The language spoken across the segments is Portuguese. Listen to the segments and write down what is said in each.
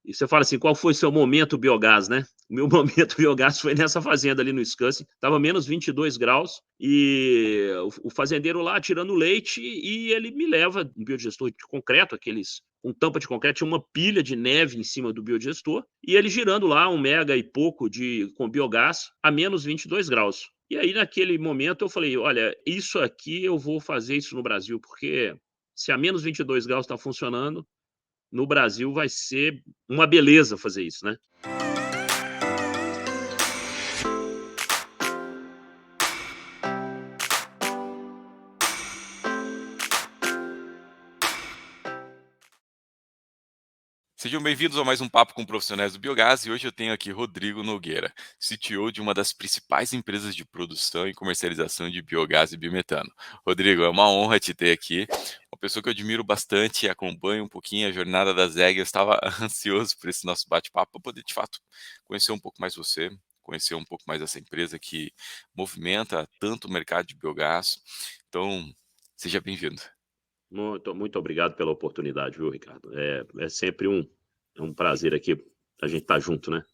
E você fala assim: "Qual foi seu momento biogás?", né. O meu momento biogás foi nessa fazenda ali no Wisconsin, estava menos 22 graus, e o fazendeiro lá tirando leite, e ele me leva um biodigestor de concreto, aqueles com tampa de concreto, tinha uma pilha de neve em cima do biodigestor, e ele girando lá 1 mega e pouco de com biogás a menos 22 graus. E aí naquele momento eu falei: "Olha, isso aqui eu vou fazer isso no Brasil, porque se a menos 22 graus está funcionando, no Brasil vai ser uma beleza fazer isso, né". Sejam bem-vindos a mais um Papo com Profissionais do Biogás e hoje eu tenho aqui Rodrigo Nogueira, CTO de uma das principais empresas de produção e comercialização de biogás e biometano. Rodrigo, é uma honra te ter aqui, uma pessoa que eu admiro bastante e acompanho um pouquinho a jornada da ZEG. Eu estava ansioso por esse nosso bate-papo para poder, de fato, conhecer um pouco mais você, conhecer um pouco mais essa empresa que movimenta tanto o mercado de biogás. Então, seja bem-vindo. Muito obrigado pela oportunidade, viu, Ricardo. É sempre um prazer aqui a gente estar junto, né,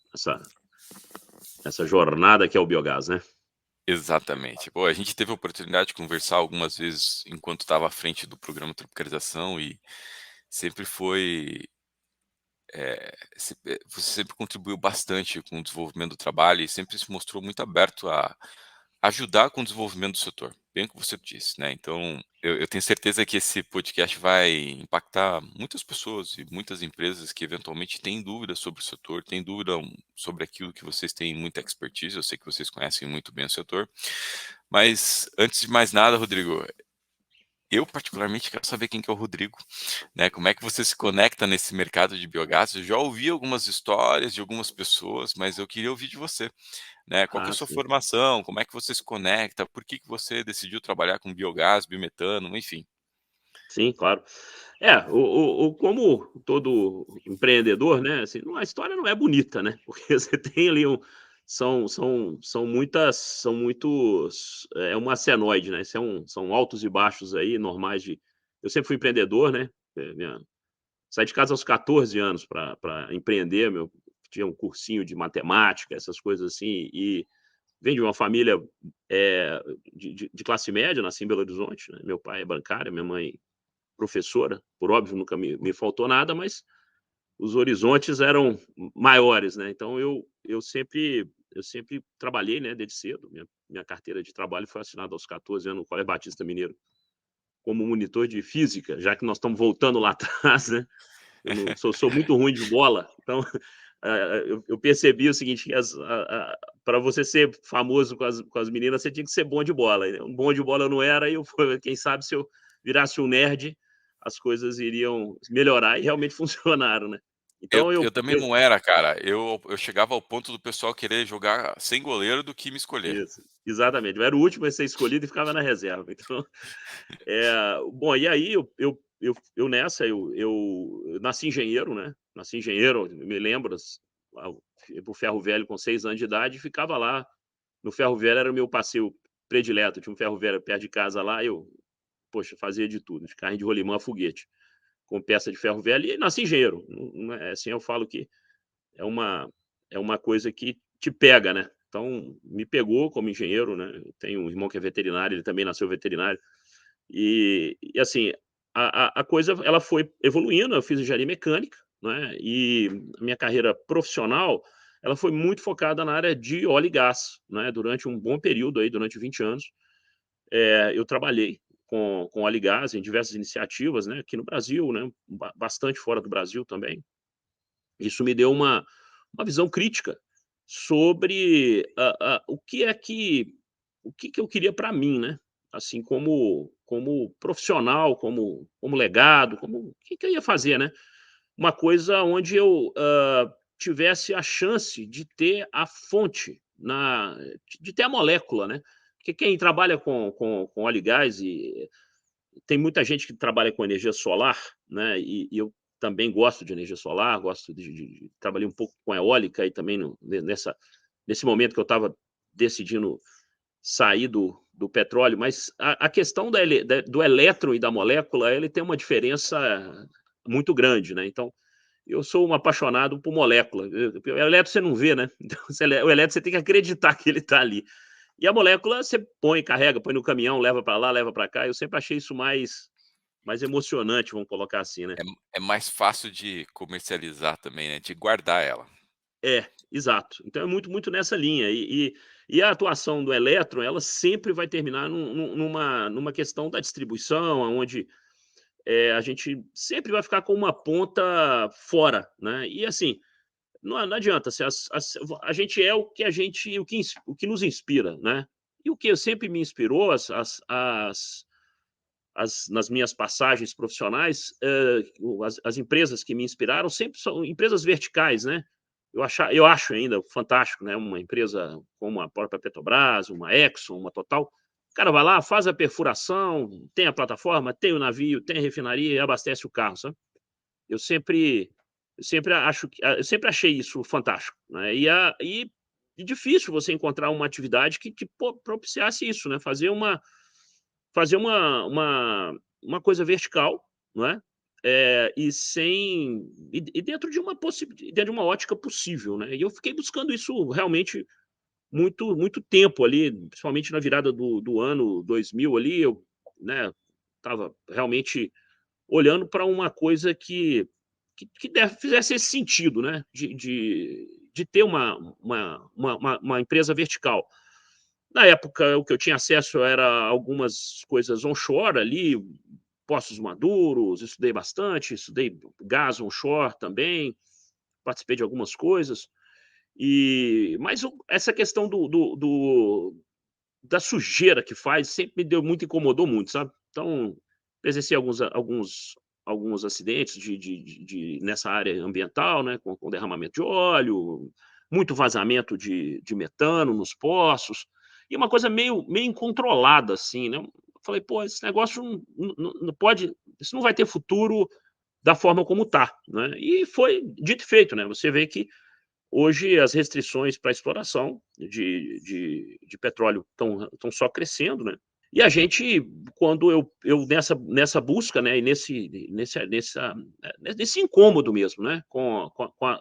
essa jornada que é o biogás, né. Exatamente. Bom, a gente teve a oportunidade de conversar algumas vezes enquanto estava à frente do programa Tropicalização e sempre foi, você sempre contribuiu bastante com o desenvolvimento do trabalho e sempre se mostrou muito aberto a ajudar com o desenvolvimento do setor, bem o que você disse, né. Então, eu tenho certeza que esse podcast vai impactar muitas pessoas e muitas empresas que eventualmente têm dúvidas sobre o setor, têm dúvida sobre aquilo que vocês têm muita expertise, eu sei que vocês conhecem muito bem o setor. Mas antes de mais nada, Rodrigo, eu particularmente quero saber quem que é o Rodrigo, né, como é que você se conecta nesse mercado de biogás? Eu já ouvi algumas histórias de algumas pessoas, mas eu queria ouvir de você, né, qual que é a Ah, sua sim. formação, como é que você se conecta, por que que você decidiu trabalhar com biogás, biometano, enfim. Sim, claro. Como todo empreendedor, né, assim, a história não é bonita, né, porque você tem ali são muitos, é uma senoide, né, são altos e baixos aí normais de eu sempre fui empreendedor, né, minha saí de casa aos 14 anos para empreender, tinha um cursinho de matemática, essas coisas assim, e venho de uma família, de classe média, nasci em Belo Horizonte, né, meu pai é bancário, minha mãe professora, por óbvio, nunca me faltou nada, mas os horizontes eram maiores, né, então eu sempre trabalhei, né, desde cedo, minha carteira de trabalho foi assinada aos 14 anos no Colégio Batista Mineiro, como monitor de física, já que nós estamos voltando lá atrás, né, eu não sou muito ruim de bola, então, eu percebi o seguinte, que pra você ser famoso com as meninas, você tinha que ser bom de bola, e um bom de bola eu não era, e eu quem sabe se eu virasse um nerd, as coisas iriam melhorar, e realmente funcionaram, né. Eu Então eu também não era, cara, eu chegava ao ponto do pessoal querer jogar sem goleiro do que me escolher. isso, exatamente, eu era o último a ser escolhido e ficava na reserva, então, bom, e aí eu nessa, eu nasci engenheiro, né, nasci engenheiro, me lembro, fui para o ferro velho com 6 anos de idade e ficava lá, no ferro velho era o meu passeio predileto, tinha um ferro velho perto de casa lá, poxa, fazia de tudo, de carrinho de rolimã a foguete, com peça de ferro velho e nasci engenheiro, não é assim, eu falo que é uma é uma coisa que te pega, né. Então, me pegou como engenheiro, né, eu tenho um irmão que é veterinário, ele também nasceu veterinário, e assim, a coisa ela foi evoluindo, eu fiz engenharia mecânica, né, e a minha carreira profissional, ela foi muito focada na área de óleo e gás, né, durante um bom período aí, durante 20 anos, eu trabalhei com óleo e gás em diversas iniciativas, né, aqui no Brasil, né, bastante fora do Brasil também. Isso me deu uma visão crítica sobre o que que eu queria para mim, né, assim, como profissional, como legado, como o que que eu ia fazer, né. Uma coisa onde eu, tivesse a chance de ter a fonte de ter a molécula, né. Porque quem trabalha com óleo e gás e tem muita gente que trabalha com energia solar, né, e eu também gosto de energia solar, gosto trabalhei um pouco com eólica e também nesse momento que eu estava decidindo sair do petróleo, mas a questão do elétron e da molécula, ele tem uma diferença muito grande, né, então eu sou um apaixonado por molécula. O elétron você não vê, né? Então, o elétron você tem que acreditar que ele está ali. E a molécula você põe, carrega, põe no caminhão, leva para lá, leva para cá. Eu sempre achei isso mais emocionante, vamos colocar assim, né? É é mais fácil de comercializar também, né, de guardar ela. É, exato. Então é muito nessa linha. E a atuação do elétron, ela sempre vai terminar numa questão da distribuição, onde a gente sempre vai ficar com uma ponta fora, né? E assim, não adianta, se a gente é o que a gente, o que nos inspira, né? E o que sempre me inspirou, nas minhas passagens profissionais, as empresas que me inspiraram sempre são empresas verticais, né? Eu acho ainda fantástico, né? Uma empresa como a própria Petrobras, uma Exxon, uma Total. O cara vai lá, faz a perfuração, tem a plataforma, tem o navio, tem a refinaria e abastece o carro, sabe? Eu sempre, eu sempre achei isso fantástico, né? E difícil você encontrar uma atividade que propiciasse isso, né? Fazer uma coisa vertical, não é? E dentro de dentro de uma ótica possível, né? E eu fiquei buscando isso realmente muito tempo ali, principalmente na virada do ano 2000 ali, eu, né, estava realmente olhando para uma coisa que fizesse esse sentido, né? De ter uma empresa vertical. Na época, o que eu tinha acesso era algumas coisas onshore ali, Poços Maduros, estudei bastante, estudei gás onshore também, participei de algumas coisas. Mas essa questão da sujeira que faz sempre me deu muito, incomodou muito, sabe? Então, presenciei alguns acidentes nessa área ambiental, né? Com derramamento de óleo, muito vazamento de metano nos poços, e uma coisa meio incontrolada, assim, né? Eu falei, pô, esse negócio não pode, isso não vai ter futuro da forma como tá, né? E foi dito e feito, né? Você vê que hoje as restrições para a exploração de petróleo estão só crescendo, né? E a gente, quando eu nessa busca, né, e nesse incômodo mesmo, né, com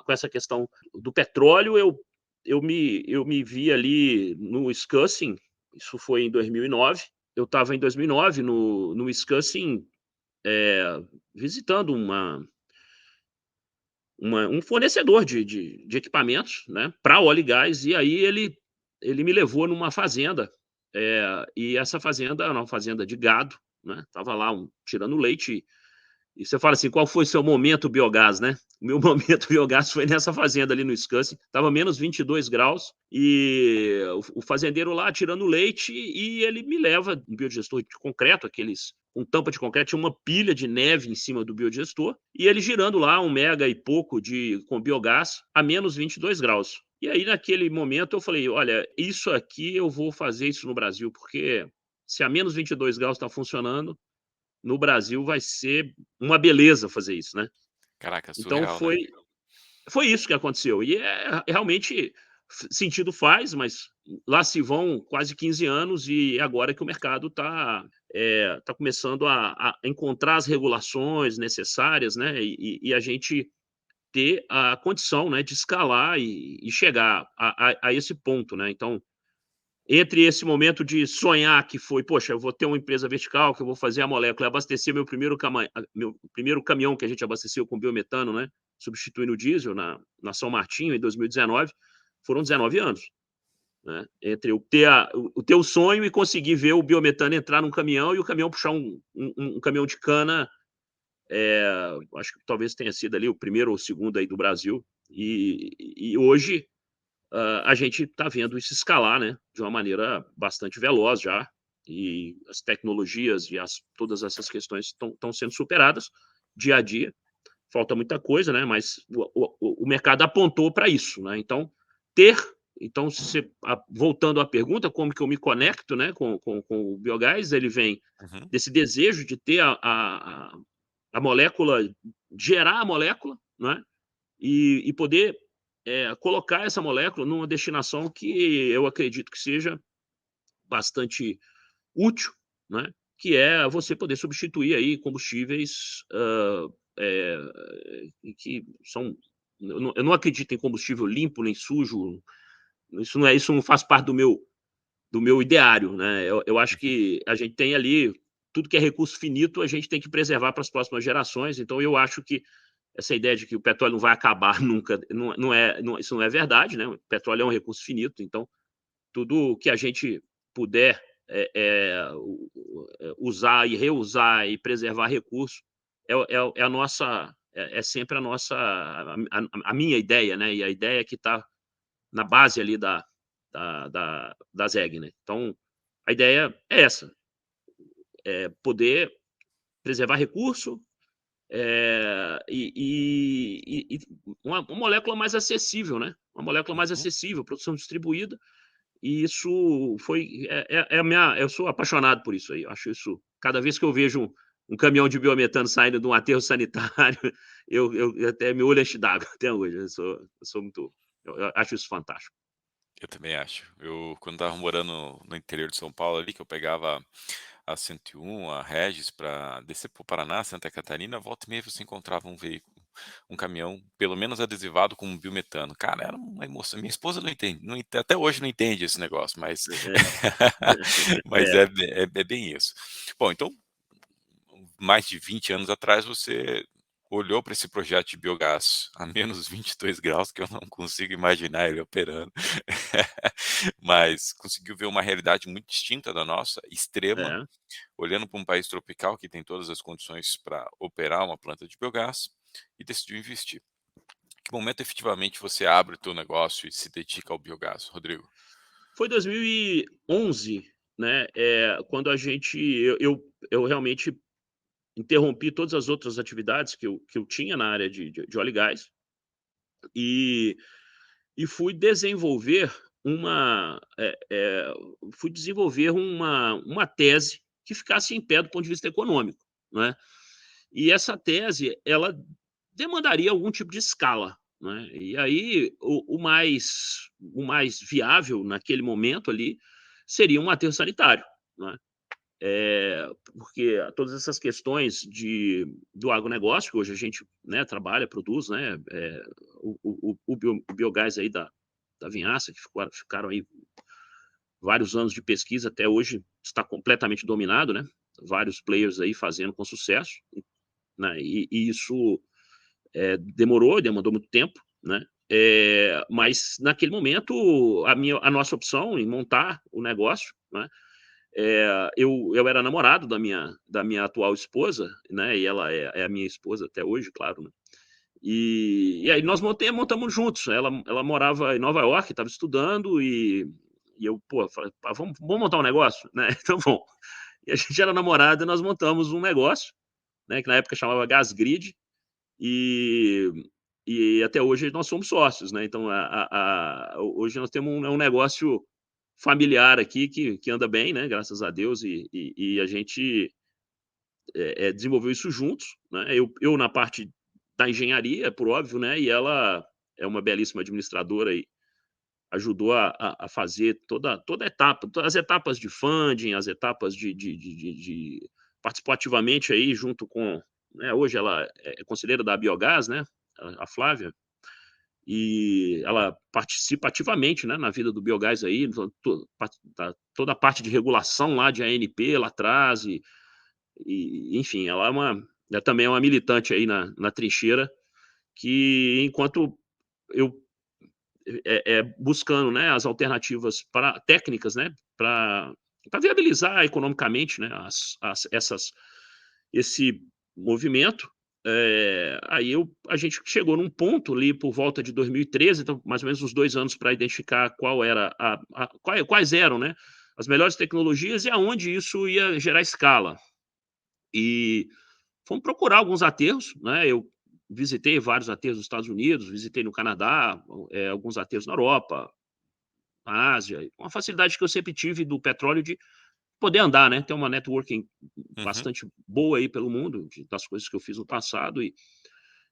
essa questão do petróleo, eu me vi ali no Wisconsin, isso foi em 2009. Eu estava em 2009 no Wisconsin, visitando um fornecedor de equipamentos, né, para óleo e gás, e aí ele me levou numa fazenda, e essa fazenda era uma fazenda de gado, né, tava lá tirando leite, e você fala assim: "Qual foi seu momento biogás?", né. O meu momento biogás foi nessa fazenda ali no Wisconsin, estava menos 22 graus, e o fazendeiro lá tirando leite, e ele me leva um biodigestor de concreto, aqueles com tampa de concreto, tinha uma pilha de neve em cima do biodigestor, e ele girando lá 1 mega e pouco com biogás a menos 22 graus. E aí, naquele momento, eu falei: "Olha, isso aqui eu vou fazer isso no Brasil, porque se a menos 22 graus está funcionando, no Brasil vai ser uma beleza fazer isso, né". Caraca, Então surreal, né. foi isso que aconteceu. E realmente sentido faz, mas lá se vão quase 15 anos, e agora que o mercado tá começando a encontrar as regulações necessárias, né, e a gente ter a condição, né, de escalar e chegar a esse ponto, né. Então, entre esse momento de sonhar que foi: "Poxa, eu vou ter uma empresa vertical, que eu vou fazer a molécula", abastecer meu primeiro caminhão que a gente abasteceu com biometano, né, substituindo o diesel na São Martinho, em 2019, foram 19 anos, né, entre eu ter o sonho e conseguir ver o biometano entrar num caminhão e o caminhão puxar um caminhão de cana, acho que talvez tenha sido ali o primeiro ou o segundo aí do Brasil. E hoje a gente está vendo isso escalar, né, de uma maneira bastante veloz já, e as tecnologias e todas essas questões estão sendo superadas dia a dia. Falta muita coisa, né, mas o mercado apontou para isso, né. Ter então voltando à pergunta, como que eu me conecto, né, com o biogás, ele vem Uhum. desse desejo de ter a molécula, gerar a molécula, né, e poder, colocar essa molécula numa destinação que eu acredito que seja bastante útil, né, que é você poder substituir aí combustíveis, que são... Eu não acredito em combustível limpo nem sujo, isso não faz parte do meu ideário, né. Eu acho Uhum. que a gente tem ali tudo que é recurso finito, a gente tem que preservar para as próximas gerações, então eu acho que essa ideia de que o petróleo não vai acabar nunca, isso não é verdade, né, o petróleo é um recurso finito, então tudo que a gente puder, usar e reusar e preservar recurso, é a nossa, é sempre a nossa, a minha ideia, né, e a ideia que está na base ali da ZEG, né. Então, a ideia é essa, é poder preservar recurso, e uma molécula mais acessível, né, uma molécula mais Uhum. acessível, produção distribuída, e isso foi a minha... Eu sou apaixonado por isso aí, eu acho isso... Cada vez que eu vejo um caminhão de biometano saindo de um aterro sanitário, eu até meu olho enche d'água até hoje, eu sou muito... eu acho isso fantástico. Eu também acho. Eu, quando estava morando no interior de São Paulo ali, que eu pegava a 101, a Regis, para descer para o Paraná, Santa Catarina, volta e meia você encontrava um veículo, um caminhão, pelo menos adesivado com biometano. Cara, era uma emoção. Minha esposa não entende, até hoje não entende esse negócio, mas, mas É, é bem isso. Bom, então, mais de 20 anos atrás, você olhou para esse projeto de biogás a menos 22 graus, que eu não consigo imaginar ele operando, mas conseguiu ver uma realidade muito distinta da nossa, extrema, é. olhando para um país tropical que tem todas as condições para operar uma planta de biogás e decidiu investir. Que momento efetivamente você abre o teu negócio e se dedica ao biogás, Rodrigo? Foi 2011, né, quando a gente eu realmente interrompi todas as outras atividades que eu tinha na área de óleo e gás, e fui desenvolver uma, fui desenvolver uma tese que ficasse em pé do ponto de vista econômico, né. E essa tese, ela demandaria algum tipo de escala, né. E aí o mais viável naquele momento ali seria um aterro sanitário, né. Porque todas essas questões do agronegócio, que hoje a gente, né, trabalha, produz, né, o biogás aí da vinhaça, que ficaram aí vários anos de pesquisa, até hoje está completamente dominado, né, vários players aí fazendo com sucesso, né, e isso, demandou muito tempo, né, mas naquele momento a nossa opção em montar o negócio, né, eu era namorado da minha atual esposa, né, e ela é a minha esposa até hoje, claro, né. E aí nós montamos juntos. Ela morava em Nova York, estava estudando, e eu, pô, falei: "Pá, vamos montar um negócio?", né, então vamos. E a gente era namorado e nós montamos um negócio, né, que na época chamava Gasgrid, e até hoje nós somos sócios, né, então hoje nós temos um negócio familiar aqui que anda bem, né, graças a Deus, e a gente, desenvolveu isso juntos, né, eu na parte da engenharia, por óbvio, né, e ela é uma belíssima administradora e ajudou a fazer toda a etapa, todas as etapas de funding, as etapas de participou ativamente aí junto com, né, hoje ela é conselheira da Biogás, né, a Flávia, e ela participa ativamente, né, na vida do biogás aí, toda a parte de regulação lá de ANP lá atrás, enfim, ela também é uma militante aí na trincheira, que enquanto eu, buscando, né, as alternativas para técnicas, né, para viabilizar economicamente, né, esse movimento, aí a gente chegou num ponto ali por volta de 2013, então mais ou menos uns 2 anos para identificar qual era quais eram, né, as melhores tecnologias e aonde isso ia gerar escala. E fomos procurar alguns aterros, né, eu visitei vários aterros nos Estados Unidos, visitei no Canadá, alguns aterros na Europa, na Ásia, uma facilidade que eu sempre tive do petróleo de poder andar, né, ter uma networking Uhum. bastante boa aí pelo mundo, das coisas que eu fiz no passado, e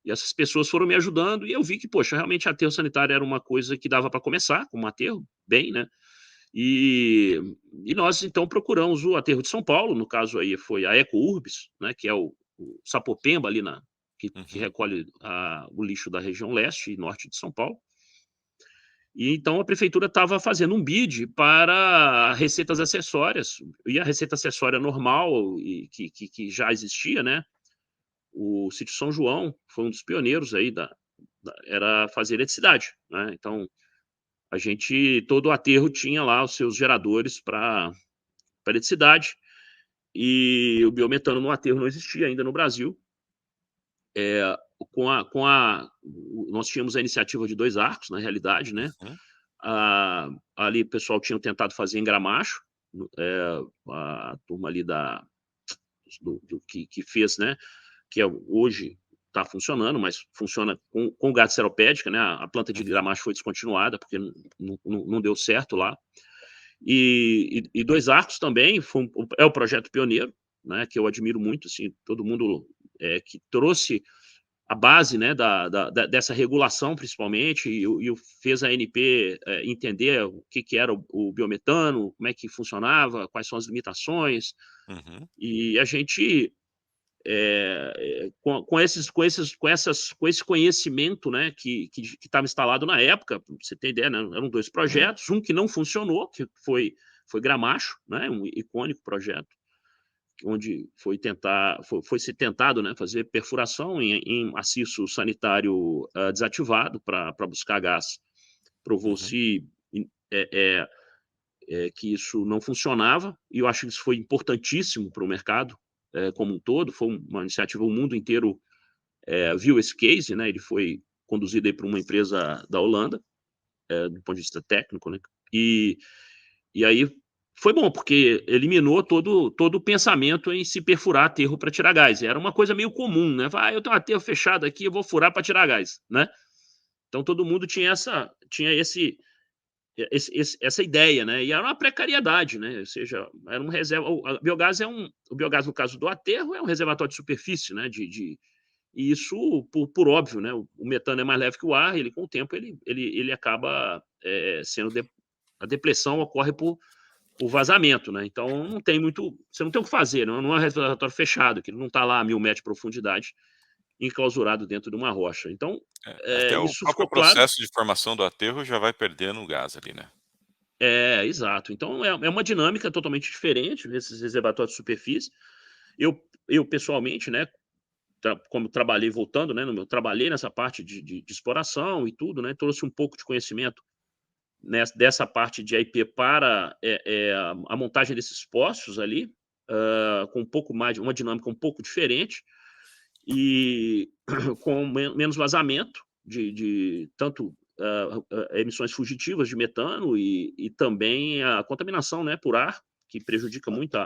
essas pessoas foram me ajudando, e eu vi que, poxa, realmente aterro sanitário era uma coisa que dava para começar com um aterro, bem, né, e nós então procuramos o aterro de São Paulo, no caso aí foi a Eco Urbis, né, que é o Sapopemba ali que Uhum. recolhe o lixo da região leste e norte de São Paulo. E então a prefeitura estava fazendo um bid para receitas acessórias, e a receita acessória normal e que já existia, né, o sítio São João foi um dos pioneiros aí era fazer eletricidade, né, então todo o aterro tinha lá os seus geradores para eletricidade, e o biometano no aterro não existia ainda no Brasil. Eh, nós tínhamos a iniciativa de 2 arcos, na realidade, né, Uhum. ah, ali o pessoal tinha tentado fazer em Gramacho, a turma ali que fez, né, que hoje está funcionando, mas funciona com gás seropédica, né, a planta de Uhum. Gramacho foi descontinuada, porque não deu certo lá. E 2 Arcos também é o projeto pioneiro, né, que eu admiro muito, assim, todo mundo que trouxe a base, né, dessa regulação, principalmente, e fez a ANP entender o que era o biometano, como é que funcionava, quais são as limitações, Uhum. e a gente, com esse conhecimento, né, que estava instalado na época, pra você ter ideia, né, eram 2 projetos, um que não funcionou, que foi Gramacho, né, um icônico projeto, onde foi se tentado, né, fazer perfuração em maciço sanitário desativado para buscar gás. Uhum. Provou-se que isso não funcionava, e eu acho que isso foi importantíssimo para o mercado como um todo. Foi uma iniciativa, o mundo inteiro viu esse case, né, ele foi conduzido aí por uma empresa da Holanda, do ponto de vista técnico, né, e, e aí foi bom, porque eliminou todo o pensamento em se perfurar aterro para tirar gás. Era uma coisa meio comum, né? Eu tenho um aterro fechado aqui, eu vou furar para tirar gás, né? Então todo mundo tinha essa ideia, né? E era uma precariedade, né? Ou seja, era um reserva. O biogás, no caso do aterro, é um reservatório de superfície, né? E isso, por óbvio, né? O metano é mais leve que o ar, ele com o tempo ele acaba sendo. A depressão ocorre por vazamento, né? Então não tem muito. Você não tem o que fazer, não é um reservatório fechado, que não está lá a 1.000 metros de profundidade, enclausurado dentro de uma rocha. Então, Até o isso próprio ficou claro. processo de formação do aterro já vai perdendo o gás ali, né. Exato. Então é uma dinâmica totalmente diferente desses reservatórios de superfície. Eu pessoalmente, né, como trabalhei voltando, né, trabalhei nessa parte de exploração e tudo, né, trouxe um pouco de conhecimento dessa parte de IP para a montagem desses postos ali, com um pouco mais, uma dinâmica um pouco diferente e com menos vazamento tanto emissões fugitivas de metano e também a contaminação, né, por ar, que prejudica muito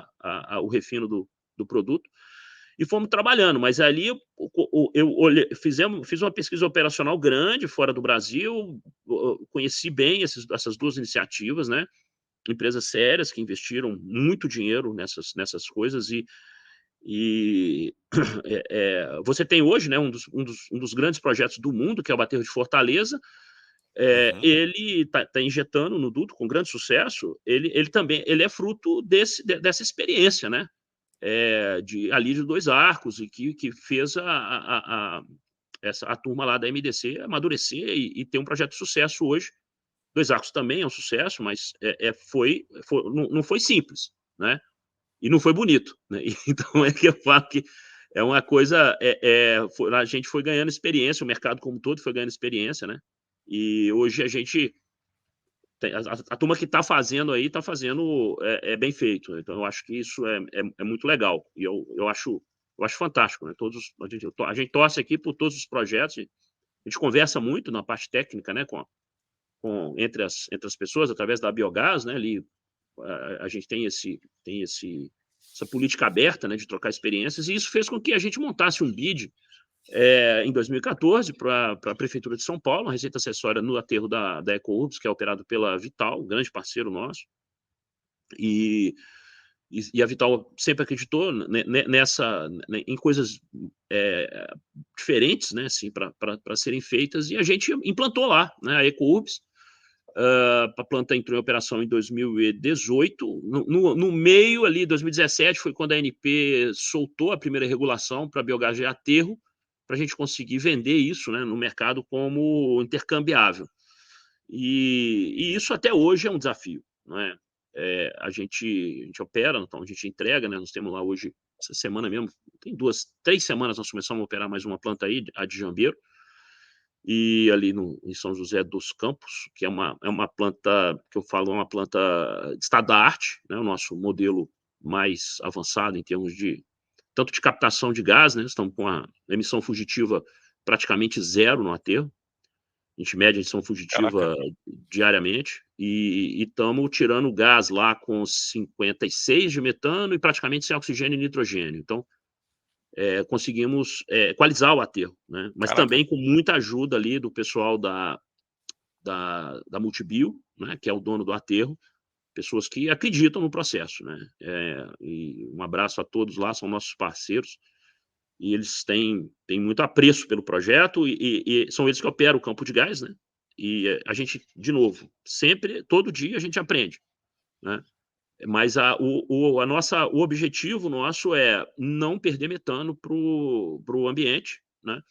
o refino do produto. E fomos trabalhando, mas ali fiz uma pesquisa operacional grande fora do Brasil, conheci bem essas 2 iniciativas, né, empresas sérias que investiram muito dinheiro nessas coisas e você tem hoje, né, um dos grandes projetos do mundo, que é o Aterro de Fortaleza, Uhum. ele está injetando no duto com grande sucesso, ele também é fruto dessa experiência, né, ali de 2 arcos, e que fez a turma lá da MDC amadurecer e ter um projeto de sucesso hoje. 2 arcos também é um sucesso, mas não foi simples, né, e não foi bonito, né. Então é que eu falo que é uma coisa, a gente foi ganhando experiência, o mercado como todo foi ganhando experiência, né, e hoje a gente a turma que está fazendo aí, está fazendo bem feito. Então eu acho que isso é muito legal. E eu acho fantástico, né? A gente torce aqui por todos os projetos. A gente conversa muito na parte técnica, né? Entre as pessoas, através da Biogás, né? Ali a gente essa política aberta, né? De trocar experiências. E isso fez com que a gente montasse um bid em 2014 para a Prefeitura de São Paulo, uma receita acessória no aterro da EcoUrbs, que é operado pela Vital, um grande parceiro nosso, e, e a Vital sempre acreditou em coisas diferentes, né, assim, para serem feitas, e a gente implantou lá, né, a EcoUrbs. A planta entrou em operação em 2018, no meio ali, 2017, foi quando a ANP soltou a primeira regulação para biogás de aterro, para a gente conseguir vender isso, né, no mercado como intercambiável. E isso até hoje é um desafio, não é? A gente opera, então a gente entrega, né, nós temos lá hoje, essa semana mesmo, tem 2, 3 semanas nós começamos a operar mais uma planta aí, a de Jambeiro, e ali em São José dos Campos, que é uma planta, que eu falo, é uma planta de estado da arte, né, o nosso modelo mais avançado em termos de tanto de captação de gás, né, estamos com a emissão fugitiva praticamente zero no aterro, a gente mede a emissão Caraca, fugitiva diariamente, e estamos tirando gás lá com 56 de metano e praticamente sem oxigênio e nitrogênio. Então, conseguimos equalizar o aterro, né? Mas caraca. também com muita ajuda ali do pessoal da Multibio, né, que é o dono do aterro, pessoas que acreditam no processo, né? E um abraço a todos lá, são nossos parceiros, e eles têm muito apreço pelo projeto e são eles que operam o campo de gás, né? E a gente, de novo, sempre, todo dia a gente aprende, né? Mas o objetivo nosso é não perder metano para o ambiente, né?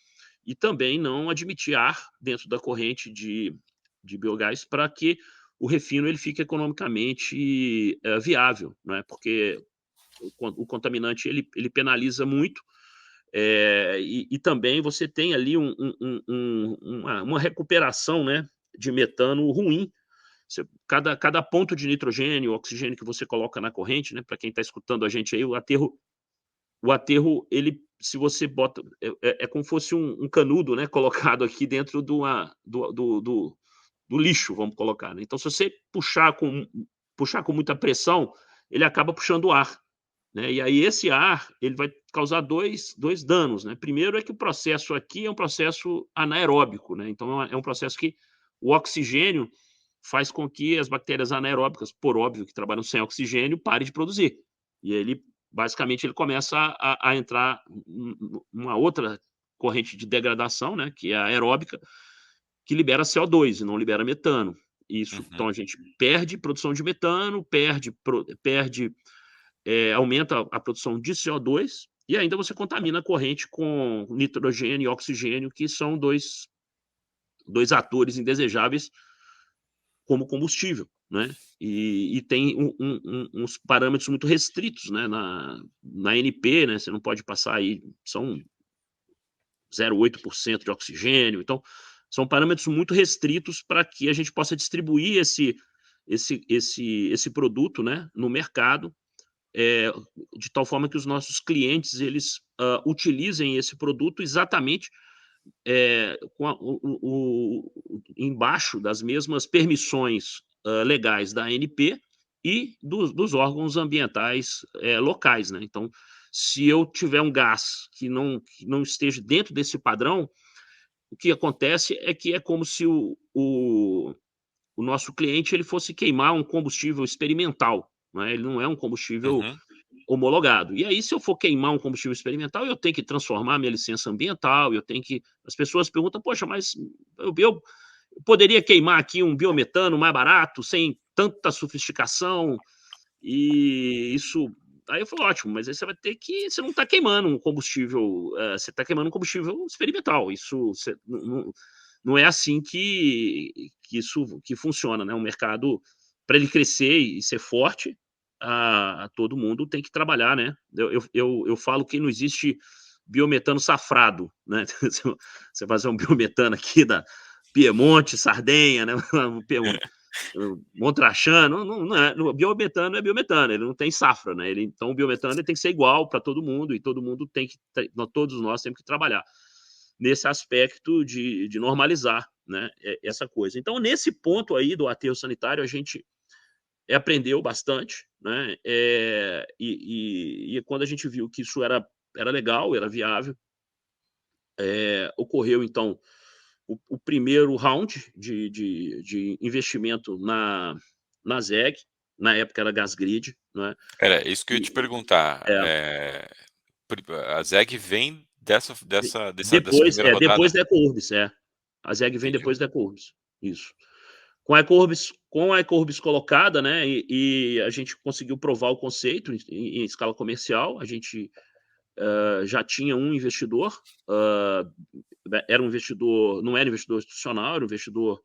E também não admitir ar dentro da corrente de biogás para que o refino ele fique economicamente viável, né? Porque o contaminante ele penaliza muito, e também você tem ali uma recuperação, né, de metano ruim. Cada ponto de nitrogênio, oxigênio que você coloca na corrente, né, para quem está escutando a gente aí, o aterro, ele, se você bota, é como fosse um canudo, né, colocado aqui dentro do lixo, vamos colocar, né? Então, se você puxar com muita pressão, ele acaba puxando o ar, né? E aí esse ar, ele vai causar dois danos, né? Primeiro é que o processo aqui é um processo anaeróbico, né? Então é um processo que o oxigênio faz com que as bactérias anaeróbicas, por óbvio que trabalham sem oxigênio, parem de produzir. E aí ele, basicamente, ele começa a entrar uma outra corrente de degradação, né? Que é a aeróbica, que libera CO2 e não libera metano. Isso, Uhum. então a gente perde produção de metano, aumenta a produção de CO2 e ainda você contamina a corrente com nitrogênio e oxigênio, que são dois atores indesejáveis como combustível, né? E tem uns parâmetros muito restritos, né? Na NP, né? Você não pode passar aí, são 0,8% de oxigênio, então são parâmetros muito restritos para que a gente possa distribuir esse produto, né, no mercado, é, de tal forma que os nossos clientes eles utilizem esse produto exatamente embaixo das mesmas permissões legais da ANP e dos órgãos ambientais locais, né? Então, se eu tiver um gás que não esteja dentro desse padrão, o que acontece é que é como se o nosso cliente ele fosse queimar um combustível experimental, né? Ele não é um combustível Uhum. homologado. E aí, se eu for queimar um combustível experimental, eu tenho que transformar minha licença ambiental, eu tenho que. As pessoas perguntam, poxa, mas eu poderia queimar aqui um biometano mais barato, sem tanta sofisticação, e isso. Aí eu falo, ótimo, mas aí você vai ter que. Você não está queimando um combustível, você está queimando um combustível experimental. Isso não é assim que isso que funciona, né? O mercado, para ele crescer e ser forte, todo mundo tem que trabalhar, né? Eu falo que não existe biometano safrado, né? Você fazer um biometano aqui da Piemonte, Sardenha, né? Montrachano, não é, biometano é biometano, ele não tem safra, né? Então o biometano ele tem que ser igual para todo mundo e todo mundo tem que, todos nós temos que trabalhar nesse aspecto de normalizar, né, essa coisa. Então, nesse ponto aí do aterro sanitário, a gente aprendeu bastante, né? E quando a gente viu que isso era legal, era viável, ocorreu então o primeiro round de investimento na ZEG, na época era Gasgrid, né? Era isso que eu ia te E, perguntar, é, a ZEG vem dessa depois, primeira depois rodada? da Ecourbis, a ZEG vem Entendi. depois da Ecourbis, isso. Com a Ecorbis colocada, né, e a gente conseguiu provar o conceito em escala comercial, a gente já tinha um investidor, era um investidor, não era investidor institucional, era um investidor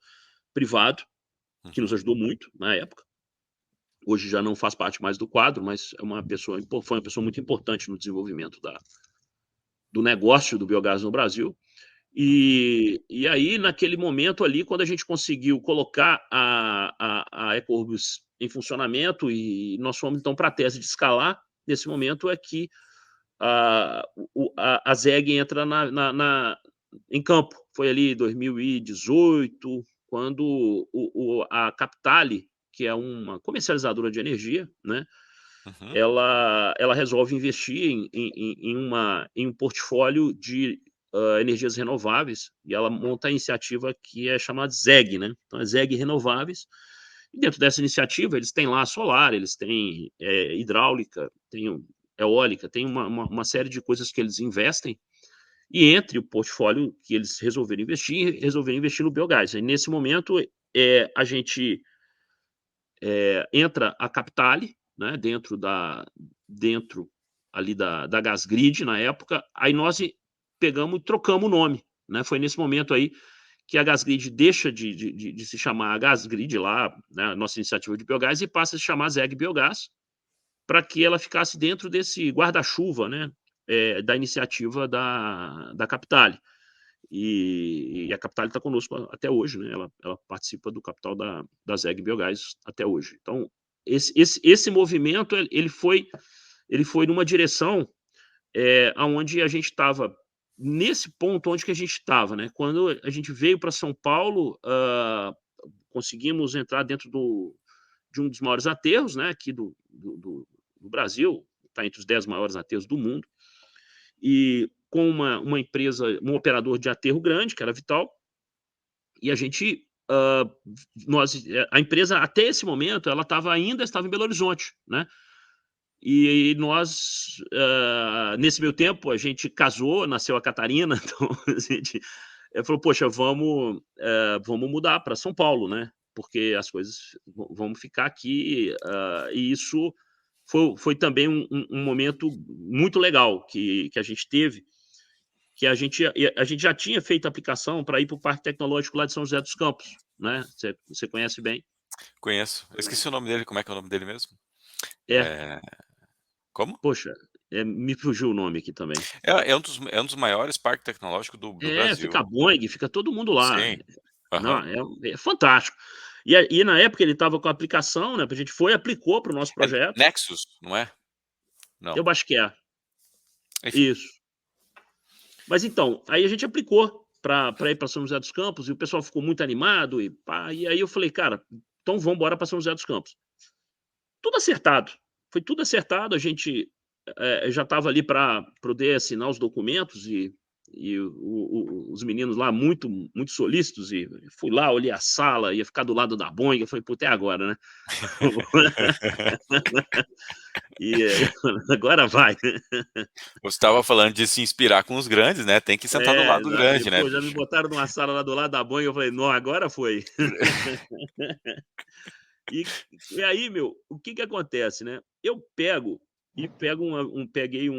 privado, que nos Uhum. ajudou muito na época. Hoje já não faz parte mais do quadro, mas foi uma pessoa muito importante no desenvolvimento do negócio do biogás no Brasil. Uhum. E aí, naquele momento ali, quando a gente conseguiu colocar a Ecorbis em funcionamento e nós fomos então para a tese de escalar, nesse momento é que a ZEG entra em campo. Foi ali em 2018, quando a Capitale, que é uma comercializadora de energia, né, Uhum. ela resolve investir em um portfólio de energias renováveis, e ela monta a iniciativa que é chamada ZEG, né? Então, é ZEG Renováveis. E dentro dessa iniciativa, eles têm lá solar, eles têm hidráulica, têm eólica, tem uma série de coisas que eles investem, e entre o portfólio que eles resolveram investir no biogás. E nesse momento, a gente entra a Capitale, né, dentro ali da Gasgrid na época, aí nós pegamos e trocamos o nome, né? Foi nesse momento aí que a Gasgrid deixa de se chamar a Gasgrid lá, né, a nossa iniciativa de biogás, e passa a se chamar ZEG Biogás, para que ela ficasse dentro desse guarda-chuva, né, da iniciativa da Capitale. E a Capitale está conosco até hoje, né? Ela participa do capital da ZEG Biogás até hoje. Então, esse movimento ele foi numa direção aonde a gente estava nesse ponto onde que a gente estava, né? Quando a gente veio para São Paulo, conseguimos entrar dentro de um dos maiores aterros, né? Aqui do Brasil, está entre os 10 maiores aterros do mundo, e com uma empresa, um operador de aterro grande, que era a Vital, e a gente, a empresa até esse momento, ela ainda estava em Belo Horizonte, né? E nós, nesse meio tempo, a gente casou, nasceu a Catarina, então a gente falou, poxa, vamos mudar para São Paulo, né? Porque as coisas vão ficar aqui, e isso foi também um momento muito legal que a gente teve, que a gente já tinha feito aplicação para ir para o Parque Tecnológico lá de São José dos Campos, né? Você conhece bem. Conheço. Eu esqueci o nome dele, como é que é o nome dele mesmo? É, Como? poxa, me fugiu o nome aqui também. É um dos maiores parques tecnológicos do Fica a Brasil. Boeing, fica todo mundo lá. Sim. Não, Aham. é fantástico. E na época ele estava com a aplicação, né? A gente foi, aplicou para o nosso É projeto. Nexus, não é? Não. Eu acho que é. Enfim. Isso. Mas então, aí a gente aplicou para ir para São José dos Campos e o pessoal ficou muito animado e pá. E aí eu falei, cara, então vamos embora para São José dos Campos. Tudo acertado. Foi tudo acertado. A gente já estava ali para poder assinar os documentos e os meninos lá muito solícitos. E fui lá, olhei a sala, ia ficar do lado da Boeing. Eu falei, puta, é agora, né? E agora vai. Você estava falando de se inspirar com os grandes, né, tem que sentar do lado do grande, né, Pô, já me bicho. botaram numa sala lá do lado da Boeing. Eu falei, não, agora foi. E, e aí, meu, o que que acontece, né? Eu peguei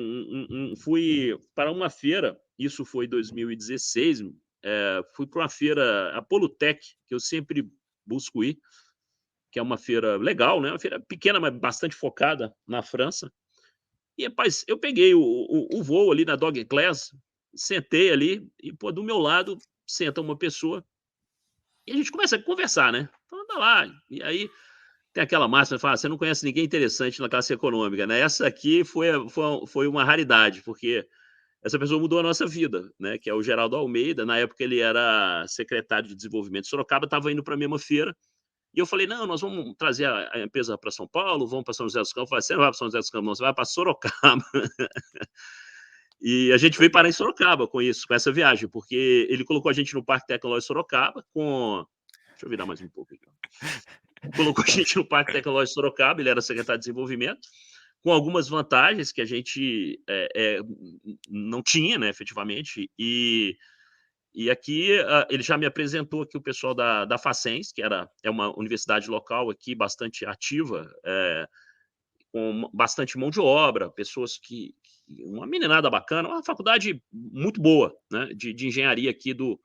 fui para uma feira, isso foi 2016, fui para uma feira, a Polutec, que eu sempre busco ir, que é uma feira legal, né? Uma feira pequena, mas bastante focada na França. E, rapaz, eu peguei o voo ali na Dog Class, sentei ali, e, pô, do meu lado senta uma pessoa, e a gente começa a conversar, né? Então, anda lá. E aí, tem aquela máxima que fala: "Você não conhece ninguém interessante na classe econômica", né. Essa aqui foi uma raridade, porque essa pessoa mudou a nossa vida, né, que é o Geraldo Almeida. Na época ele era secretário de desenvolvimento de Sorocaba, estava indo para a mesma feira, e eu falei: "Não, nós vamos trazer a empresa para São Paulo, vamos para São José dos Campos". Ele falou: "Você não vai para São José dos Campos não, você vai para Sorocaba". E a gente veio parar Legal. em Sorocaba com essa viagem, porque ele colocou a gente no Parque Tecnológico Sorocaba com deixa eu virar mais um pouco aqui, ó. Colocou a gente no Parque Tecnológico Sorocaba, ele era secretário de desenvolvimento, com algumas vantagens que a gente não tinha, né, efetivamente. E aqui ele já me apresentou aqui o pessoal da Facens, que é uma universidade local aqui bastante ativa, com bastante mão de obra, pessoas uma meninada bacana, uma faculdade muito boa, né, de engenharia aqui do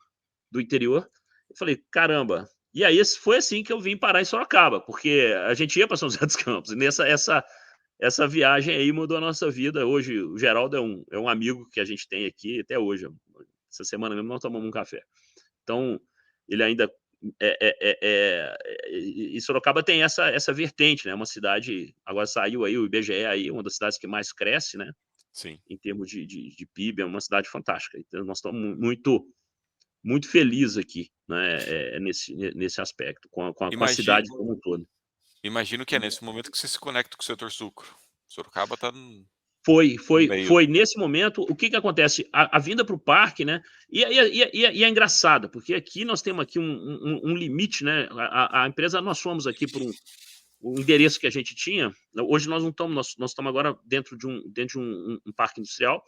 interior. Eu falei: "Caramba". E aí foi assim que eu vim parar em Sorocaba, porque a gente ia para São José dos Campos, e essa viagem aí mudou a nossa vida. Hoje o Geraldo é um amigo que a gente tem aqui até hoje. Essa semana mesmo nós tomamos um café. Então, ele ainda e Sorocaba tem essa vertente, né, uma cidade, agora saiu aí o IBGE aí, uma das cidades que mais cresce, né, Sim. em termos de PIB, é uma cidade fantástica. Então nós estamos muito felizes aqui, né, nesse aspecto, com a Imagi cidade como um todo. Imagino que é nesse momento que você se conecta com o setor sucro. Sorocaba está no meio. Foi nesse momento. O que que acontece? A vinda para o parque, né, e é engraçado, porque aqui nós temos aqui um limite, né, a empresa, nós fomos aqui por o endereço que a gente tinha. Hoje nós não estamos, nós estamos agora dentro de um parque industrial.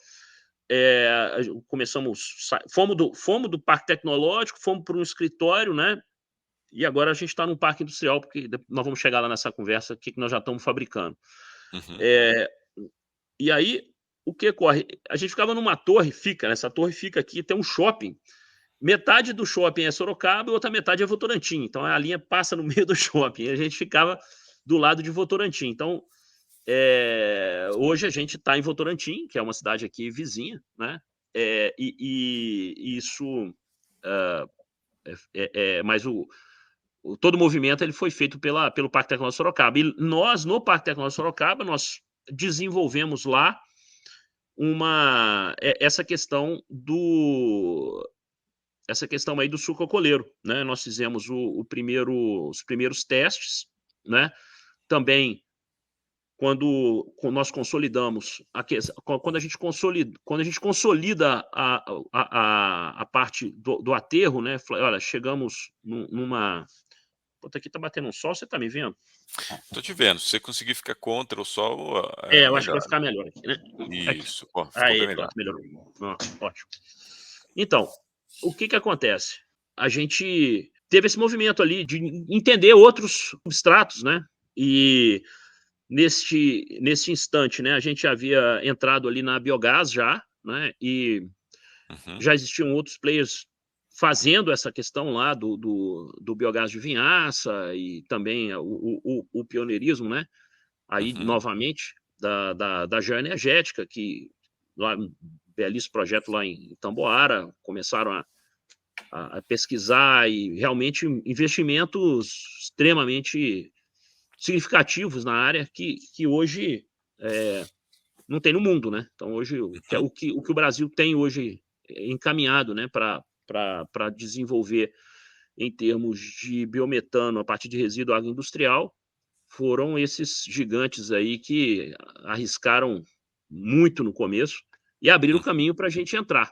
Fomos do parque tecnológico, fomos para um escritório, né, e agora a gente está num parque industrial, porque nós vamos chegar lá nessa conversa, o que que nós já estamos fabricando. Uhum. Eh, e aí, o que ocorre? A gente ficava numa torre, fica, né, essa torre fica aqui, tem um shopping. Metade do shopping é Sorocaba e outra metade é Votorantim. Então a linha passa no meio do shopping. E a gente ficava do lado de Votorantim. Então, hoje a gente está em Votorantim, que é uma cidade aqui vizinha, né? E isso, mas todo o movimento ele foi feito pelo Parque Tecnológico Sorocaba. E nós, no Parque Tecnológico Sorocaba, nós desenvolvemos lá essa questão aí do suco alcooleiro, né? Nós fizemos os primeiros testes, né? Também quando nós consolidamos quando a gente consolida a parte do aterro, né? Olha, chegamos numa. Puta, aqui tá batendo um sol, você tá me vendo? Tô te vendo, se você conseguir ficar contra o sol, Eu acho que vai melhor. ficar melhor aqui, né? Aqui. Isso, ó, ficou bem Aí, melhor. pronto, melhorou. Ótimo. Então, o que que acontece? A gente teve esse movimento ali de entender outros substratos, né? E nesse instante, né, a gente havia entrado ali na biogás já, né? E Uhum, já existiam outros players fazendo essa questão lá do biogás de vinhaça e também o pioneirismo, né? Aí, uhum, novamente, da Geoenergética, que lá, um belíssimo projeto lá em Tamboara, começaram a pesquisar, e realmente investimentos extremamente significativos na área que hoje não tem no mundo, né? Então, hoje, uhum, o que o Brasil tem hoje encaminhado, né, para desenvolver em termos de biometano a partir de resíduo agroindustrial, foram esses gigantes aí que arriscaram muito no começo e abriram o hum, caminho para a gente entrar.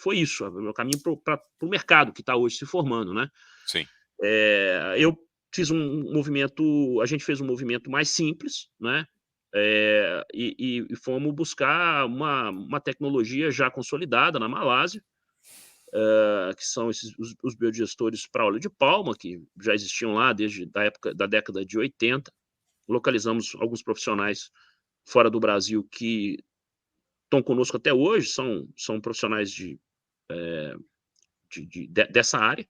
Foi isso, o caminho para o mercado que está hoje se formando, né? sim. Eu fiz um movimento, a gente fez um movimento mais simples, né? E fomos buscar uma tecnologia já consolidada na Malásia, que são os biodigestores para óleo de palma, que já existiam lá desde a época da década de 80. Localizamos alguns profissionais fora do Brasil que estão conosco até hoje, são profissionais dessa área.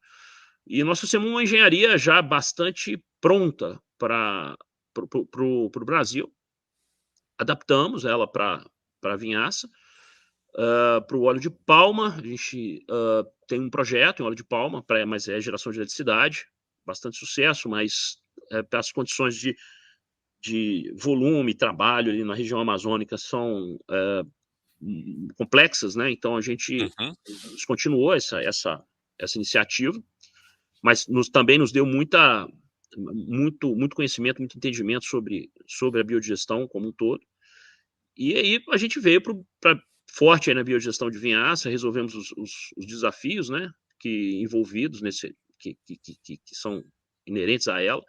E nós fizemos uma engenharia já bastante pronta para o Brasil. Adaptamos ela para a vinhaça. Para o óleo de palma, a gente tem um projeto em óleo de palma, mas é geração de eletricidade, bastante sucesso, mas as condições de volume, trabalho ali na região amazônica são complexas, né? Então a gente Uhum, descontinuou essa iniciativa, mas também nos deu muito conhecimento, muito entendimento sobre a biodigestão como um todo. E aí a gente veio para forte aí na biodigestão de vinhaça, resolvemos os desafios, né, envolvidos que são inerentes a ela.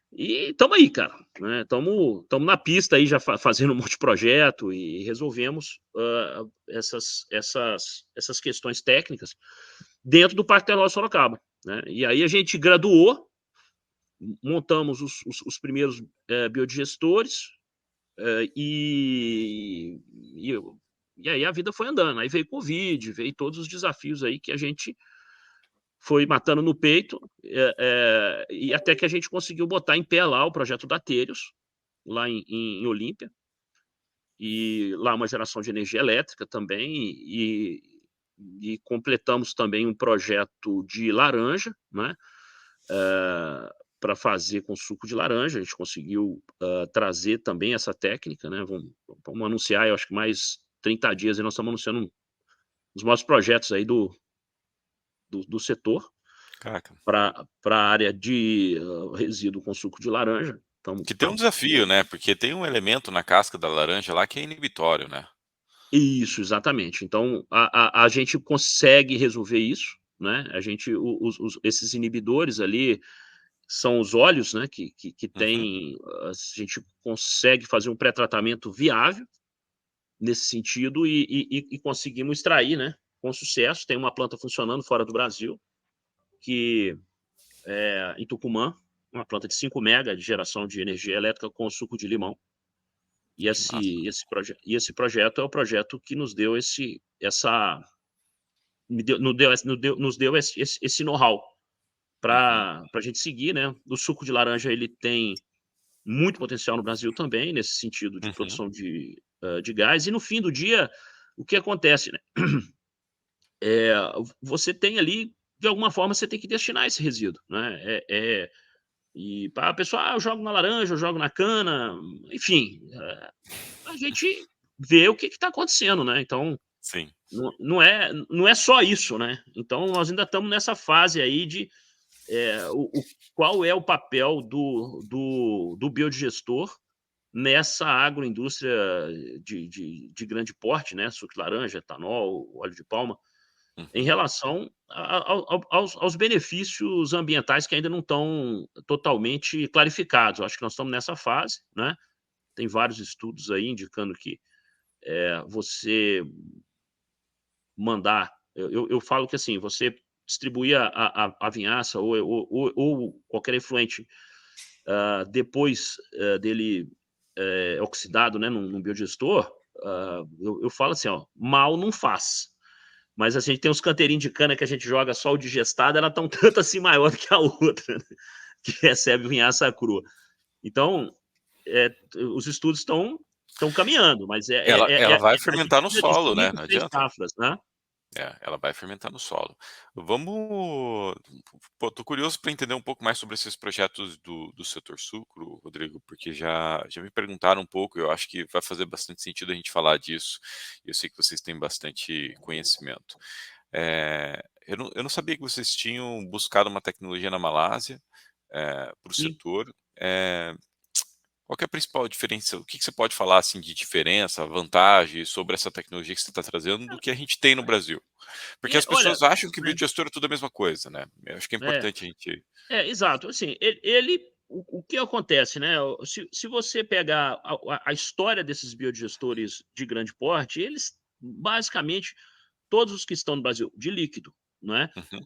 E estamos aí, cara, né? Estamos na pista aí já fazendo um monte de projeto e resolvemos essas questões técnicas dentro do Parque Tecnológico Sorocaba, né? E aí a gente graduou, montamos os primeiros biodigestores, E, e, e aí a vida foi andando. Aí veio Covid, veio todos os desafios aí que a gente foi matando no peito, e até que a gente conseguiu botar em pé lá o projeto da Telios, lá em Olímpia, e lá uma geração de energia elétrica também, e completamos também um projeto de laranja, né, para fazer com suco de laranja. A gente conseguiu trazer também essa técnica, né? Vamos anunciar, eu acho que mais 30 dias, e nós estamos anunciando um dos maiores projetos aí do setor Caraca. para a área de resíduo com suco de laranja. Que tem um desafio, né, porque tem um elemento na casca da laranja lá que é inibitório, né. Isso, exatamente. Então, a gente consegue resolver isso, né? A gente, esses inibidores ali são os óleos, né? Que Uhum. tem, a gente consegue fazer um pré-tratamento viável nesse sentido, e conseguimos extrair, né? Com sucesso. Tem uma planta funcionando fora do Brasil, que é em Tucumã, uma planta de 5 mega de geração de energia elétrica com suco de limão. E Que massa. esse projeto é o projeto que nos deu nos deu esse know-how Uhum, para a gente seguir, né. O suco de laranja, ele tem muito potencial no Brasil também, nesse sentido de uhum. produção de gás. E no fim do dia, o que acontece, né, eh, você tem ali, de alguma forma, você tem que destinar esse resíduo, né. E para a pessoa: "Ah, eu jogo na laranja, eu jogo na cana", enfim, a gente vê o que está acontecendo, né. Então, Sim. não é só isso, né. Então nós ainda estamos nessa fase aí de, qual é o papel do biodigestor nessa agroindústria de grande porte, né, suco de laranja, etanol, óleo de palma, em Uhum. relação aos benefícios ambientais que ainda não estão totalmente clarificados. Eu acho que nós estamos nessa fase, né. Tem vários estudos aí indicando que, você mandar, eu falo que, assim, você distribuir a vinhaça, ou qualquer efluente, depois, dele, oxidado, né, num biodigestor, eu falo assim, ó: "Mal não faz". Mas a gente tem uns canteirinhos de cana que a gente joga só o digestado, ela tá um tanto assim maior do que a outra, né, que recebe vinhaça crua. Então, os estudos estão caminhando, mas Ela vai a gente fermentar no precisa de solo, né, 5, não 6 adianta. safras, né. É, ela vai fermentar no solo. Vamos pô, tô curioso para entender um pouco mais sobre esses projetos do setor sucro, Rodrigo, porque já me perguntaram um pouco, eu acho que vai fazer bastante sentido a gente falar disso, e eu sei que vocês têm bastante conhecimento. Eu não sabia que vocês tinham buscado uma tecnologia na Malásia, para o Sim. setor. Eh Qual que é a principal diferença? O que que você pode falar, assim, de diferença, vantagem sobre essa tecnologia que você está trazendo do que a gente tem no Brasil? Porque as Olha, pessoas acham que né, biodigestor é tudo a mesma coisa, né. Eu acho que é é, importante a gente. exato, assim, o que acontece, né, se você pegar a história desses biodigestores de grande porte, eles basicamente, todos os que estão no Brasil de líquido, né, Uhum,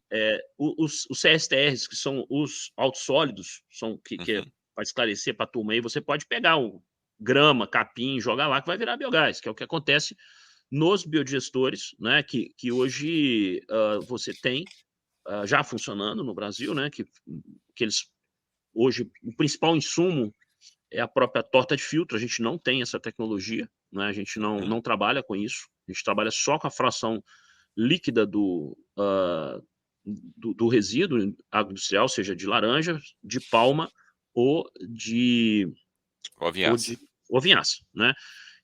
os CSTRs, que são os autossólidos, são que é uhum, para esclarecer para a turma aí, você pode pegar o grama, capim, jogar lá que vai virar biogás, que é o que acontece nos biodigestores, né, que hoje, você tem, já funcionando no Brasil, né, que eles hoje, o principal insumo é a própria torta de filtro. A gente não tem essa tecnologia, né, a gente uhum, não trabalha com isso, a gente trabalha só com a fração líquida do resíduo agroindustrial, seja de laranja, de palma ou de ou a vinhaça. ou vinhaça, né.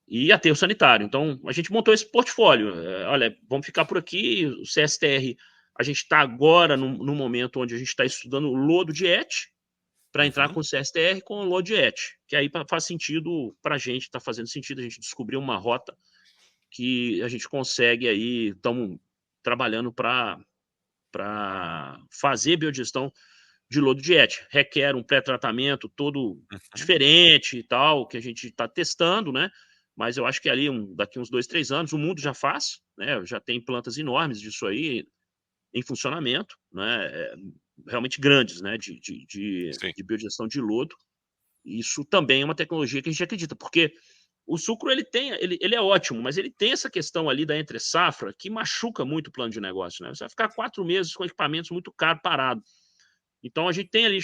E aterro sanitário. Então, a gente montou esse portfólio. Olha, vamos ficar por aqui. O CSTR, a gente está agora num momento onde a gente está estudando o lodo de ET, para entrar Uhum, com o CSTR com o lodo de ET, que aí faz sentido para a gente, está fazendo sentido, a gente descobriu uma rota que a gente consegue aí, estamos trabalhando para fazer biodigestão de lodo de ET. Requer um pré-tratamento todo uhum. diferente e tal, que a gente está testando, né, mas eu acho que ali daqui uns 2, 3 anos o mundo já faz, né, já tem plantas enormes disso aí em funcionamento, né, realmente grandes, né, Sim. de biodigestão de lodo. Isso também é uma tecnologia que a gente acredita, porque o sucro ele é ótimo, mas ele tem essa questão ali da entre-safra que machuca muito o plano de negócio, né? Você vai ficar 4 meses com equipamentos muito caros parado. Então a gente tem ali,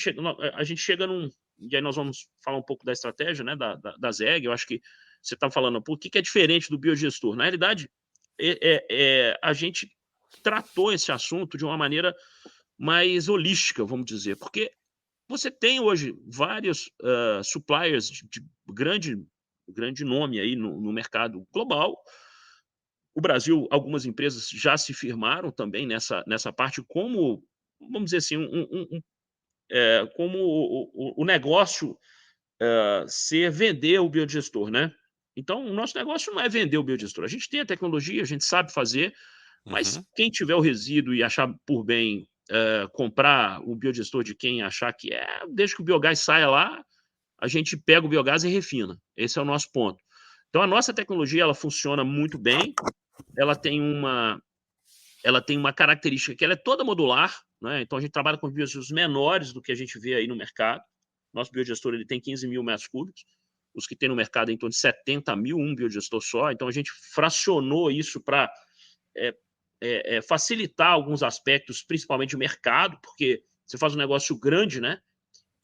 a gente chega num. E aí nós vamos falar um pouco da estratégia, né, da ZEG. Eu acho que você está falando, por que é diferente do biodigestor? Na realidade, a gente tratou esse assunto de uma maneira mais holística, vamos dizer, porque você tem hoje vários suppliers de grande nome aí no mercado global. O Brasil, algumas empresas já se firmaram também nessa parte como, vamos dizer assim, como o negócio ser vender o biodigestor, né? Então, o nosso negócio não é vender o biodigestor. A gente tem a tecnologia, a gente sabe fazer, mas Uhum. quem tiver o resíduo e achar por bem comprar o biodigestor de quem achar que desde que o biogás saia lá, a gente pega o biogás e refina. Esse é o nosso ponto. Então, a nossa tecnologia ela funciona muito bem. Ela tem uma característica que ela é toda modular, né? Então a gente trabalha com biodigestores menores do que a gente vê aí no mercado. Nosso biodigestor ele tem 15 mil metros cúbicos, os que tem no mercado é em torno de 70 mil, um biodigestor só. Então a gente fracionou isso para facilitar alguns aspectos, principalmente o mercado, porque você faz um negócio grande, né?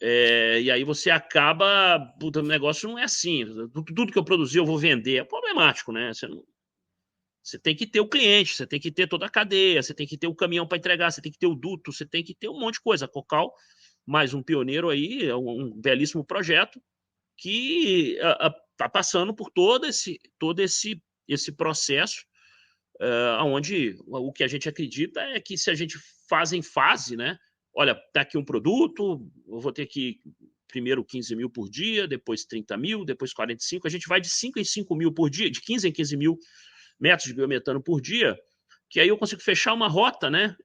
E aí você acaba, puta, o negócio não é assim, tudo que eu produzi eu vou vender, é problemático, né? Você tem que ter o cliente, você tem que ter toda a cadeia, você tem que ter o caminhão para entregar, você tem que ter o duto, você tem que ter um monte de coisa. A Cocal, mais um pioneiro aí, é um belíssimo projeto que está passando por todo esse processo, onde o que a gente acredita é que se a gente faz em fase, né? Olha, está aqui um produto, eu vou ter que primeiro 15 mil por dia, depois 30 mil, depois 45, a gente vai de 5 em 5 mil por dia, de 15 em 15 mil metros de biometano por dia, que aí eu consigo fechar uma rota, né,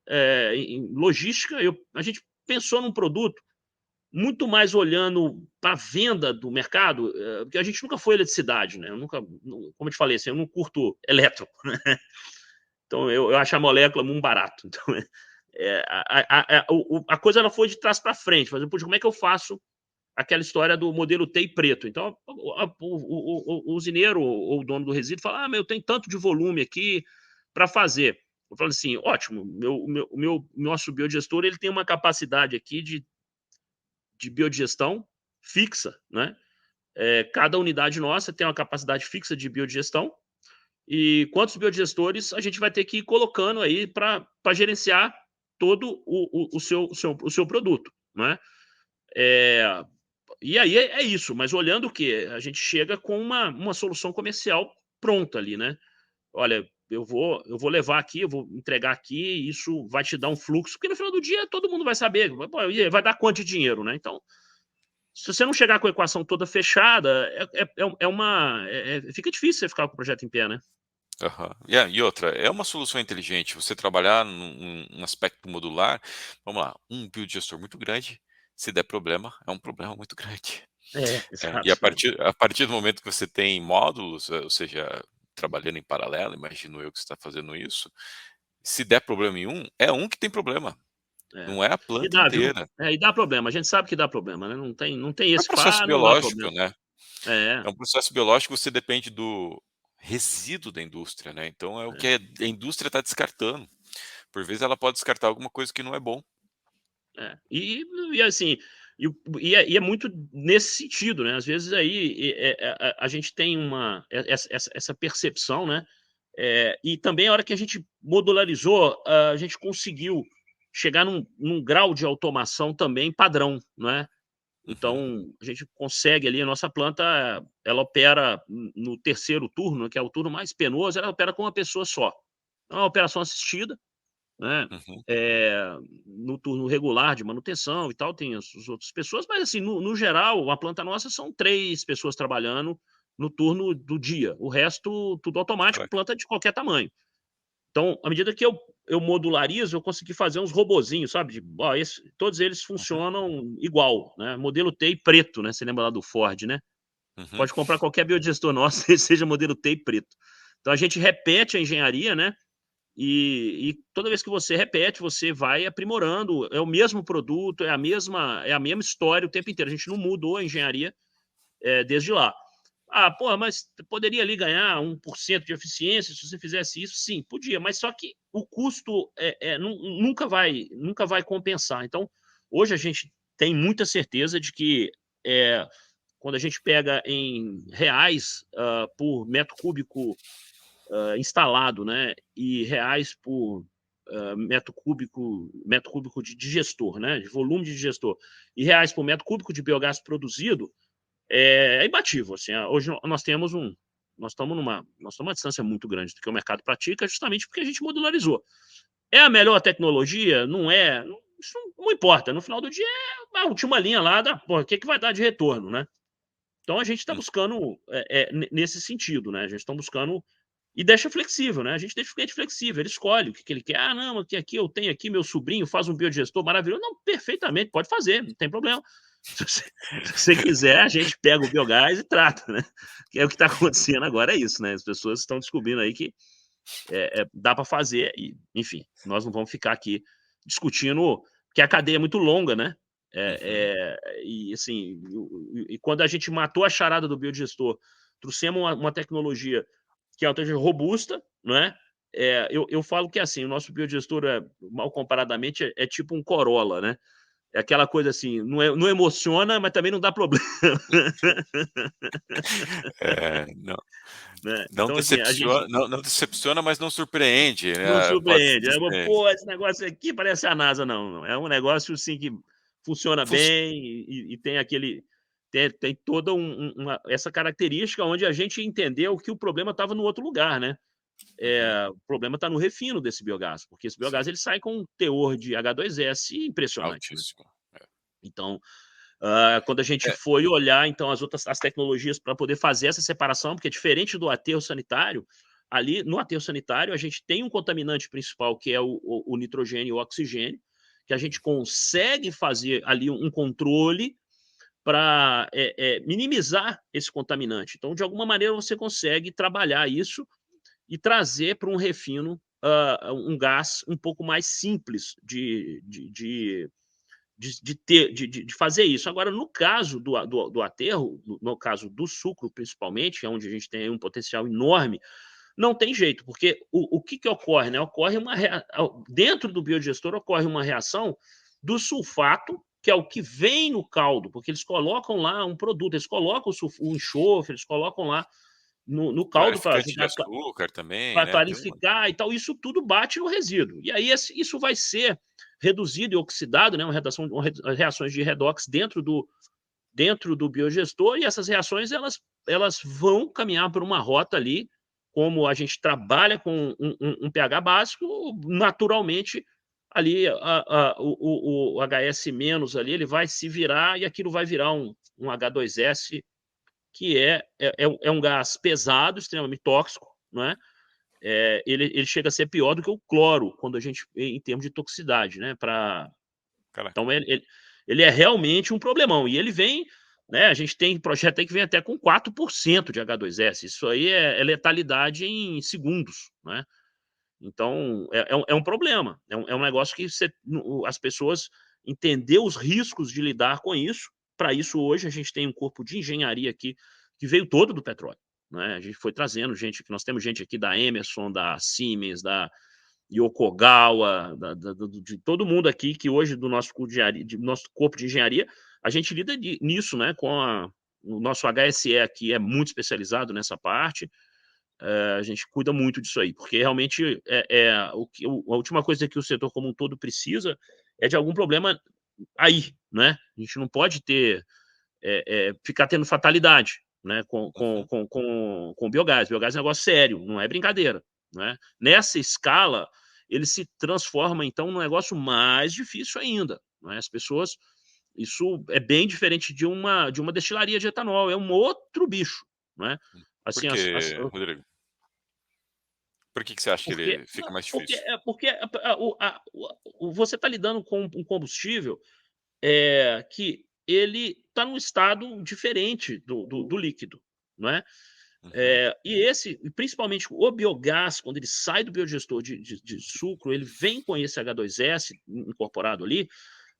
em logística. A gente pensou num produto muito mais olhando para a venda do mercado, porque a gente nunca foi eletricidade, né? Como eu te falei, assim, eu não curto elétrico, né? Então eu acho a molécula muito barato. Então, a coisa ela foi de trás para frente, mas depois como é que eu faço aquela história do modelo TEI preto? Então o usineiro ou o dono do resíduo fala, eu tenho tanto de volume aqui para fazer. Eu falo assim, ótimo, nosso biodigestor ele tem uma capacidade aqui de biodigestão fixa, né? Cada unidade nossa tem uma capacidade fixa de biodigestão, e quantos biodigestores a gente vai ter que ir colocando aí para gerenciar todo o seu produto, né? E aí é isso, mas olhando o que a gente chega com uma solução comercial pronta ali, né? Olha, eu vou levar aqui, eu vou entregar aqui, isso vai te dar um fluxo, porque no final do dia todo mundo vai saber, vai dar quanto de dinheiro, né? Então, se você não chegar com a equação toda fechada, fica difícil você ficar com o projeto em pé, né? Aham. E outra, é uma solução inteligente você trabalhar num aspecto modular. Vamos lá, um biodigestor muito grande, se der problema, é um problema muito grande. E a Exato. partir do momento que você tem módulos, ou seja, trabalhando em paralelo, imagino eu que você está fazendo isso, se der problema em um, é um que tem problema, É. não é a E planta dá, viu? inteira. E dá problema, a gente sabe que dá problema, né? Não tem É esse que fala, processo não dá biológico, problema. né? É, É um processo biológico, você depende do resíduo da indústria, né? Então é o que é, a indústria está descartando. Por vezes ela pode descartar alguma coisa que não é bom. é. E assim, e é muito nesse sentido, né? Às vezes aí a gente tem essa percepção, né? E também a hora que a gente modularizou, a gente conseguiu chegar num grau de automação também padrão, não é? Uhum, Então, a gente consegue ali, a nossa planta, ela opera no terceiro turno, que é o turno mais penoso, ela opera com uma pessoa só. É uma operação assistida, né? uhum. No turno regular de manutenção e tal, tem as outras pessoas, mas assim, no geral, a planta nossa são 3 pessoas trabalhando no turno do dia. O resto, tudo automático, Correto. planta de qualquer tamanho. Então, à medida que eu modularizo, eu consegui fazer uns robozinhos, sabe? Todos eles Uhum, funcionam igual, né? Modelo TEI preto, né? Você lembra lá do Ford, né? uhum, Pode comprar qualquer biodigestor nosso, ele seja modelo TEI preto. Então a gente repete a engenharia, né? E toda vez que você repete, você vai aprimorando. É o mesmo produto, é a mesma história o tempo inteiro. A gente não mudou a engenharia desde lá. Pô, mas poderia ali ganhar 1% de eficiência se você fizesse isso? Sim, podia, mas só que o custo nunca vai compensar. Então, hoje a gente tem muita certeza de que quando a gente pega em reais por metro cúbico instalado, né, e reais por metro cúbico de digestor, né, de volume de digestor, e reais por metro cúbico de biogás produzido, é imbatível. Assim, hoje nós estamos numa distância muito grande do que o mercado pratica, justamente porque a gente modularizou. É a melhor tecnologia? Não é? Isso não importa. No final do dia, é a última linha lá o que vai dar de retorno, né? Então a gente está Hum, buscando nesse sentido, né? A gente está buscando e deixa flexível, né? A gente deixa o cliente flexível, ele escolhe o que ele quer. Não, aqui eu tenho aqui meu sobrinho, faz um biodigestor maravilhoso. Não, perfeitamente, pode fazer, não tem problema. Se você quiser, a gente pega o biogás e trata, né? Que é o que está acontecendo agora, é isso, né? As pessoas estão descobrindo aí que dá para fazer, e, enfim, nós não vamos ficar aqui discutindo, que a cadeia é muito longa, né? uhum. E assim, e quando a gente matou a charada do biodigestor, trouxemos uma tecnologia que é uma tecnologia robusta, não é? Eu falo que assim, o nosso biodigestor, mal comparadamente, é tipo um Corolla, né? É aquela coisa assim, não emociona, mas também não dá problema. Não, Né? não Então, assim, a decepciona, gente não decepciona, mas não surpreende, não né? Pode-se surpreende. dizer. Pô, esse negócio aqui parece a NASA. Não, não. É um negócio assim que funciona Func bem e tem aquele. Tem toda essa característica onde a gente entendeu que o problema estava no outro lugar, né? Uhum, O problema está no refino desse biogás, porque esse sim, biogás ele sai com um teor de H2S impressionante, né? altíssimo. Então, quando a gente É, foi olhar então as tecnologias para poder fazer essa separação, porque é diferente do aterro sanitário, ali no aterro sanitário a gente tem um contaminante principal que é o nitrogênio e o oxigênio, que a gente consegue fazer ali um controle para minimizar esse contaminante. Então, de alguma maneira, você consegue trabalhar isso e trazer para um refino um gás um pouco mais simples de fazer isso. Agora, no caso do aterro, no caso do sucro, principalmente, onde a gente tem um potencial enorme, não tem jeito, porque o que ocorre? Né? Ocorre dentro do biodigestor ocorre uma reação do sulfato, que é o que vem no caldo, porque eles colocam lá um produto, eles colocam o enxofre, eles colocam lá no caldo para clarificante de ajudar açúcar também, para né, tem uma clarificar e tal, isso tudo bate no resíduo. E aí isso vai ser reduzido e oxidado, né, reações de redox dentro do biogestor, e essas reações elas vão caminhar por uma rota ali, como a gente trabalha com um pH básico, naturalmente ali o HS- ali, ele vai se virar e aquilo vai virar um H2S, que é um gás pesado, extremamente tóxico, não é? Ele chega a ser pior do que o cloro, quando a gente, em termos de toxicidade, né? caraca. Então, ele é realmente um problemão. E ele vem, né? A gente tem projeto aí que vem até com 4% de H2S. Isso aí é letalidade em segundos, né? Então, é um problema. É um negócio que as pessoas entender os riscos de lidar com isso. Para isso, hoje, a gente tem um corpo de engenharia aqui que veio todo do petróleo. Né? A gente foi trazendo gente, nós temos gente aqui da Emerson, da Siemens, da Yokogawa, de todo mundo aqui que hoje do nosso corpo de engenharia, a gente lida nisso, né? O nosso HSE aqui é muito especializado nessa parte, a gente cuida muito disso aí, porque realmente a última coisa que o setor como um todo precisa é de algum problema aí, né? A gente não pode ficar tendo fatalidade, né? Uhum. Com biogás. Biogás é um negócio sério, não é brincadeira, né? Nessa escala, ele se transforma então num negócio mais difícil ainda, né? As pessoas, isso é bem diferente de uma destilaria de etanol, é um outro bicho, né? Por Assim, que, Rodrigo? Por que você acha que porque ele fica não, mais porque difícil? é porque você está lidando com um combustível, que ele está num estado diferente do líquido, não é? Uhum. E principalmente o biogás, quando ele sai do biodigestor de sucro, ele vem com esse H2S incorporado ali,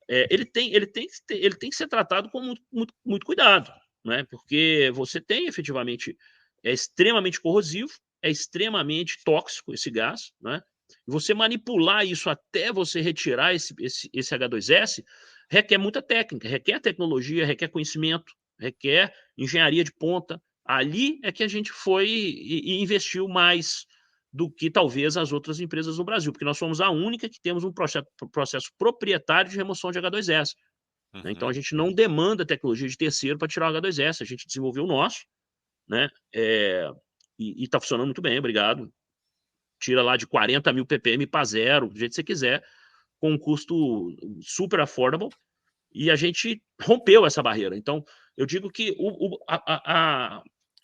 ele tem que ser tratado com muito, muito, muito cuidado, né? Porque você tem efetivamente, é extremamente corrosivo, é extremamente tóxico esse gás, né? E você manipular isso até você retirar esse H2S requer muita técnica, requer tecnologia, requer conhecimento, requer engenharia de ponta. Ali é que a gente foi e investiu mais do que talvez as outras empresas no Brasil, porque nós somos a única que temos um processo proprietário de remoção de H2S. Né? Então a Uhum. gente não demanda tecnologia de terceiro para tirar o H2S, a gente desenvolveu o nosso, né? E está funcionando muito bem, obrigado. Tira lá de 40.000 ppm para zero, do jeito que você quiser, com um custo super affordable, e a gente rompeu essa barreira. Então, eu digo que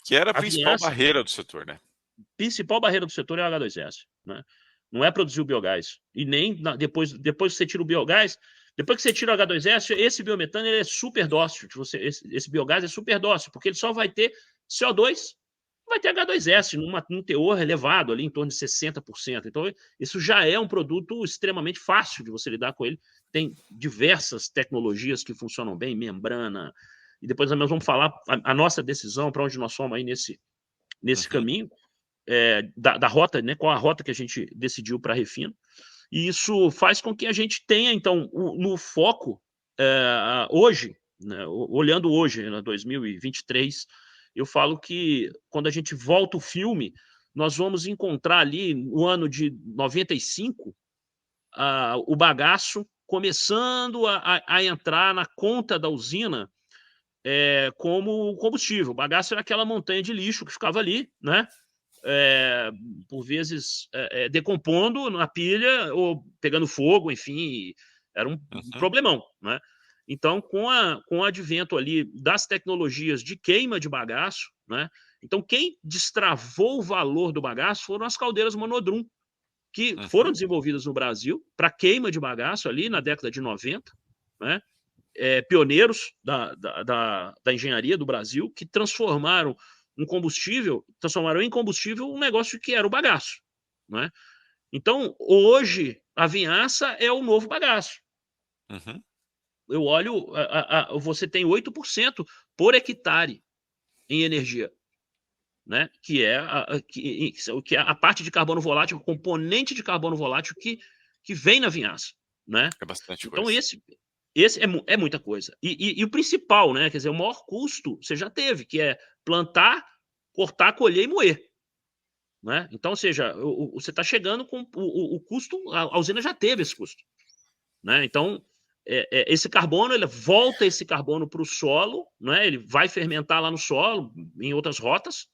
Que era a a principal Vinhaça, barreira do setor, né? principal barreira do setor é o H2S, né? Não é produzir o biogás. E nem depois que você tira o biogás, depois que você tira o H2S, esse biometano ele é super dócil. Esse biogás é super dócil, porque ele só vai ter CO2, vai ter H2S num teor elevado, ali em torno de 60%. Então, isso já é um produto extremamente fácil de você lidar com ele. Tem diversas tecnologias que funcionam bem, membrana. E depois nós vamos falar a nossa decisão, para onde nós somos aí nesse Uhum. caminho da rota, né? Qual a rota que a gente decidiu para a refino. E isso faz com que a gente tenha, então, no foco, hoje, né, olhando hoje, em 2023, eu falo que quando a gente volta o filme, nós vamos encontrar ali, no ano de 95, o bagaço começando a entrar na conta da usina como combustível. O bagaço era aquela montanha de lixo que ficava ali, né? Por vezes decompondo na pilha ou pegando fogo, enfim, era um Uhum. problemão, né? Então, com o advento ali das tecnologias de queima de bagaço, né? Então, quem destravou o valor do bagaço foram as caldeiras monodrum, que foram Uhum. desenvolvidas no Brasil para queima de bagaço ali na década de 90, né? Pioneiros da engenharia do Brasil, que transformaram em combustível um negócio que era o bagaço, né? Então, hoje, a vinhaça é o novo bagaço. Uhum. Eu olho, você tem 8% por hectare em energia, né? Que é a parte de carbono volátil, o componente de carbono volátil que vem na vinhaça, né? É bastante Então, coisa. esse é muita coisa. E o principal, né? Quer dizer, o maior custo você já teve, que é plantar, cortar, colher e moer. Né? Então, ou seja, você está chegando com o custo, a usina já teve esse custo. Né? Então, esse carbono, ele volta esse carbono para o solo, né? Ele vai fermentar lá no solo, em outras rotas,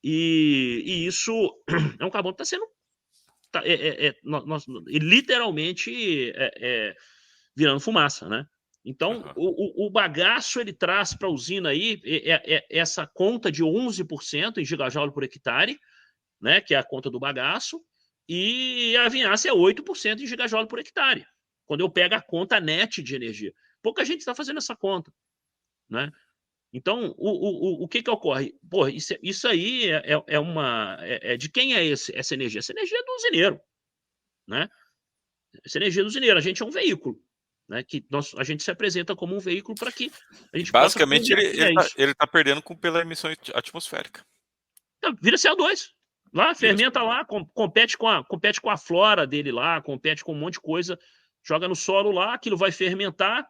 e isso é um carbono que está sendo literalmente virando fumaça, né? Então, Aham. o bagaço ele traz para a usina aí essa conta de 11% em gigajoule por hectare, né? Que é a conta do bagaço, e a vinhaça é 8% em gigajoule por hectare. Quando eu pego a conta net de energia. Pouca gente está fazendo essa conta, né? Então, o que ocorre? Pô, isso aí de quem é essa energia? Essa energia é do usineiro, né? Essa energia do usineiro. A gente é um veículo, né? A gente se apresenta como um veículo para que a E gente possa basicamente converter a isso. ele tá perdendo pela emissão atmosférica. Então, vira CO2. Lá, Vira fermenta lá, compete com a flora dele lá, compete com um monte de coisa, joga no solo lá, aquilo vai fermentar,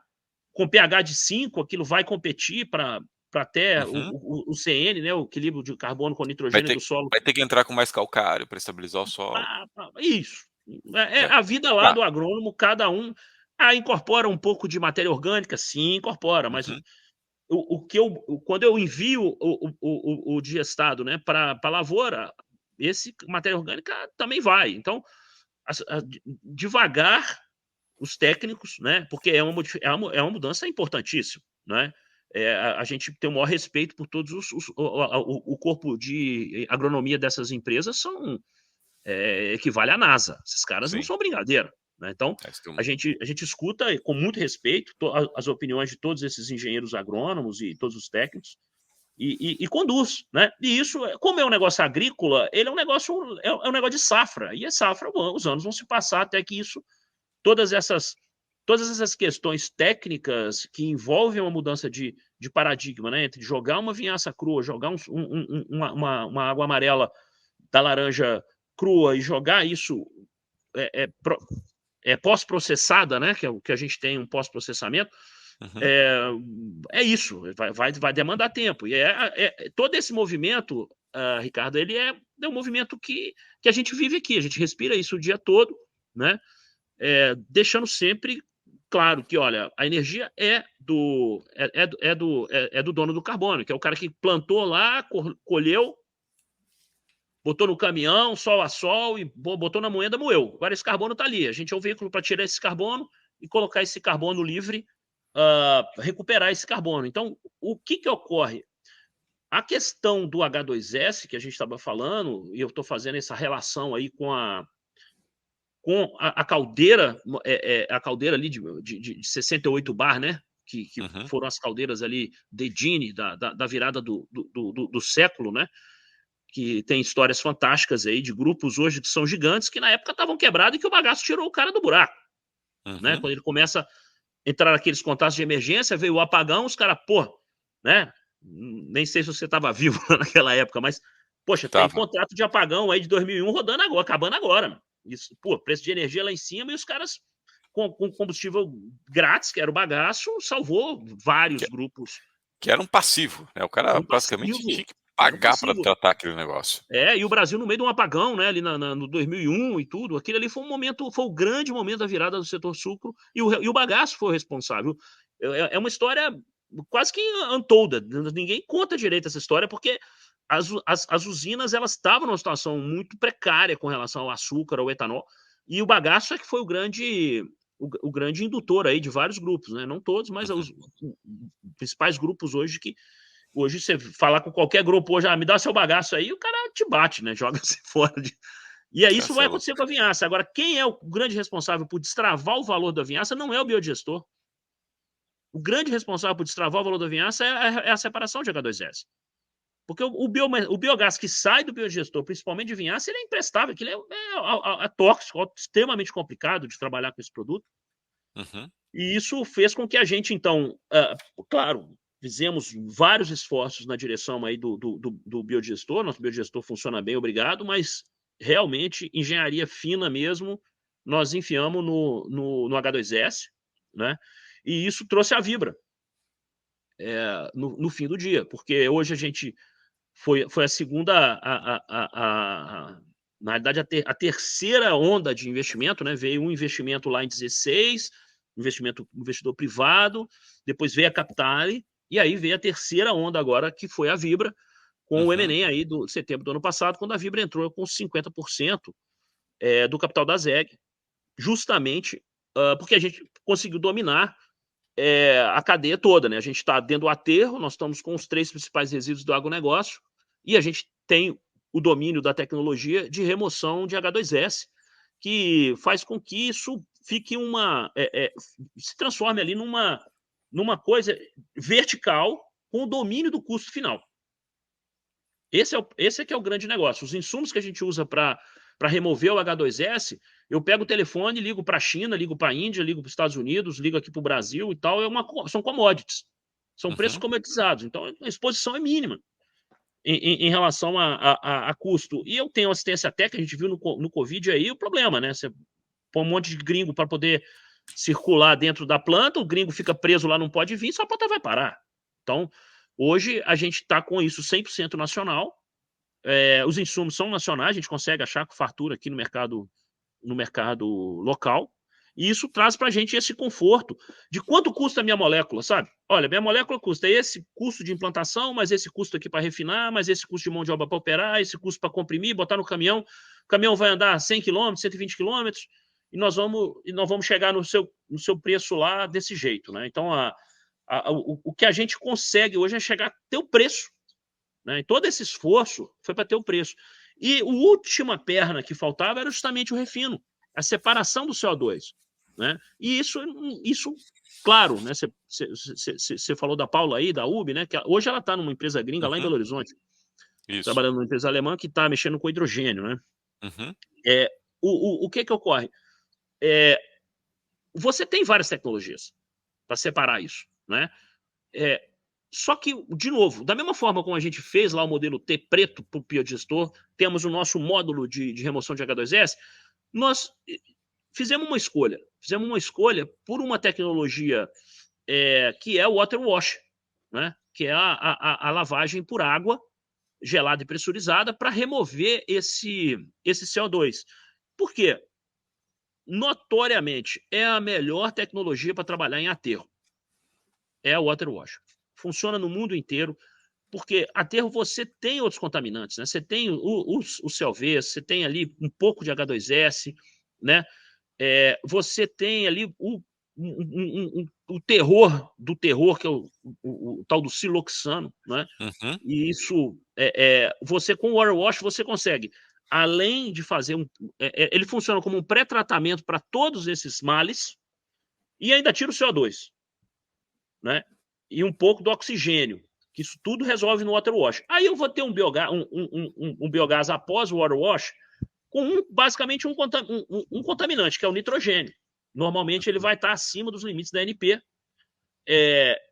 com pH de 5, aquilo vai competir para até Uhum. o CN, né, o equilíbrio de carbono com nitrogênio do solo. Vai ter que entrar com mais calcário para estabilizar o solo. Isso. É É. a vida lá Tá. do agrônomo, cada um incorpora um pouco de matéria orgânica, sim, incorpora, mas Uhum. quando eu envio o digestado, né, para a lavoura, esse matéria orgânica também vai. Então, devagar, os técnicos, né, porque é uma mudança importantíssima, né? A gente tem o maior respeito por todos o corpo de agronomia dessas empresas equivale à NASA. Esses caras não Sim. são brincadeira. Né? Então, É, a gente, a gente escuta com muito respeito as opiniões de todos esses engenheiros agrônomos e todos os técnicos e conduz. Né? E isso, como é um negócio agrícola, ele é um negócio de safra. E a safra, os anos vão se passar até que isso, todas essas questões técnicas que envolvem uma mudança de paradigma, né? Entre jogar uma vinhaça crua, jogar uma água amarela da laranja crua e jogar isso pós-processada, né? Que é o que a gente tem, um pós-processamento. Uhum. É isso, vai demandar tempo. E todo esse movimento, Ricardo, ele é um movimento que a gente vive aqui, a gente respira isso o dia todo, né? Deixando sempre claro que, olha, a energia é do dono do carbono, que é o cara que plantou lá, colheu, botou no caminhão, sol a sol, e botou na moeda, moeu. Agora esse carbono está ali. A gente é o veículo para tirar esse carbono e colocar esse carbono livre, recuperar esse carbono. Então, o que ocorre? A questão do H2S, que a gente estava falando, e eu estou fazendo essa relação aí com a caldeira, a caldeira ali de 68 bar, né? Que Uhum. foram as caldeiras ali de Gini, da virada do século, né? Que tem histórias fantásticas aí de grupos hoje que são gigantes, que na época estavam quebrados e que o bagaço tirou o cara do buraco, né? Uhum. Quando ele começa a entrar naqueles contatos de emergência, veio o apagão, os caras, pô, né? Nem sei se você estava vivo naquela época, mas, poxa, tem Tava. contrato de apagão aí de 2001 rodando agora, acabando agora, mano. Isso, pô, preço de energia lá em cima e os caras com combustível grátis, que era o bagaço, salvou vários Que grupos. que era um passivo, né, o Era cara um basicamente passivo, tinha que era um pagar para passivo. tratar aquele negócio. E o Brasil no meio de um apagão, né, ali no 2001 e tudo, aquele ali foi um momento, foi o grande momento da virada do setor sucro, e o bagaço foi o responsável. É uma história quase que untold, ninguém conta direito essa história, porque as usinas, elas estavam numa situação muito precária com relação ao açúcar, ao etanol, e o bagaço é que foi o grande indutor aí de vários grupos, né, não todos, mas Uhum. os principais grupos hoje que hoje você falar com qualquer grupo hoje, me dá seu bagaço aí, o cara te bate, né? Joga você fora. E aí isso Essa vai é acontecer loucura. com a vinhaça. Agora, quem é o grande responsável por destravar o valor da vinhaça não é o biodigestor. O grande responsável por destravar o valor da vinhaça é a separação de H2S. Porque o biogás que sai do biodigestor, principalmente de vinhaça, ele é imprestável, ele é tóxico, extremamente complicado de trabalhar com esse produto. Uhum. E isso fez com que a gente, então, claro, fizemos vários esforços na direção aí do biodigestor, nosso biodigestor funciona bem, obrigado, mas realmente, engenharia fina mesmo, nós enfiamos no H2S, né? E isso trouxe a Vibra no fim do dia, porque hoje a gente foi a segunda, na realidade, a terceira onda de investimento, né? Veio um investimento lá em 16, investidor privado, depois veio a Capitale, e aí veio a terceira onda agora, que foi a Vibra, com o Uhum. M&A aí do setembro do ano passado, quando a Vibra entrou com 50% do capital da ZEG, justamente porque a gente conseguiu dominar a cadeia toda, né? A gente está dentro do aterro, nós estamos com os 3 principais resíduos do agronegócio e a gente tem o domínio da tecnologia de remoção de H2S, que faz com que isso fique se transforme ali numa coisa vertical com o domínio do custo final. Esse é que é o grande negócio. Os insumos que a gente usa para remover o H2S, eu pego o telefone, ligo para a China, ligo para a Índia, ligo para os Estados Unidos, ligo aqui para o Brasil e tal, são commodities, são preços Uhum. comoditizados, então a exposição é mínima em relação a custo. E eu tenho assistência técnica, a gente viu no Covid aí o problema, né? Você põe um monte de gringo para poder circular dentro da planta, o gringo fica preso lá, não pode vir, só a planta vai parar. Então, hoje a gente está com isso 100% nacional, os insumos são nacionais, a gente consegue achar com fartura aqui no mercado local, e isso traz para a gente esse conforto de quanto custa a minha molécula, sabe? Olha, minha molécula custa esse custo de implantação, mas esse custo aqui para refinar, mas esse custo de mão de obra para operar, esse custo para comprimir, botar no caminhão. O caminhão vai andar 100 km, 120 km, e nós vamos chegar no seu preço lá desse jeito, né? Então, o que a gente consegue hoje é chegar a ter o preço, né? E todo esse esforço foi para ter o preço. E a última perna que faltava era justamente o refino, a separação do CO2. Né? E isso claro, né? Você falou da Paula aí, da UB, né? Que hoje ela está numa empresa gringa lá em Uhum. Belo Horizonte, Isso. trabalhando numa empresa alemã que está mexendo com hidrogênio. Né? Uhum. É, o que ocorre? Você tem várias tecnologias para separar isso. Né? Só que, de novo, da mesma forma como a gente fez lá o modelo T preto para o biodigestor, temos o nosso módulo de remoção de H2S, nós fizemos uma escolha por uma tecnologia que é o water wash, né? Que é a lavagem por água gelada e pressurizada para remover esse CO2. Por quê? Notoriamente, é a melhor tecnologia para trabalhar em aterro. É o water wash. Funciona no mundo inteiro, porque aterro você tem outros contaminantes, né? Você tem o COV, você tem ali um pouco de H2S, né? Você tem ali o terror do terror, que é o tal do siloxano, né? Uhum. E isso, você com o water wash, você consegue, além de fazer ele funciona como um pré-tratamento para todos esses males e ainda tira o CO2, né? E um pouco do oxigênio, que isso tudo resolve no water wash. Aí eu vou ter um biogás após o water wash com basicamente um contaminante, que é o nitrogênio. Normalmente ele vai estar acima dos limites da ANP.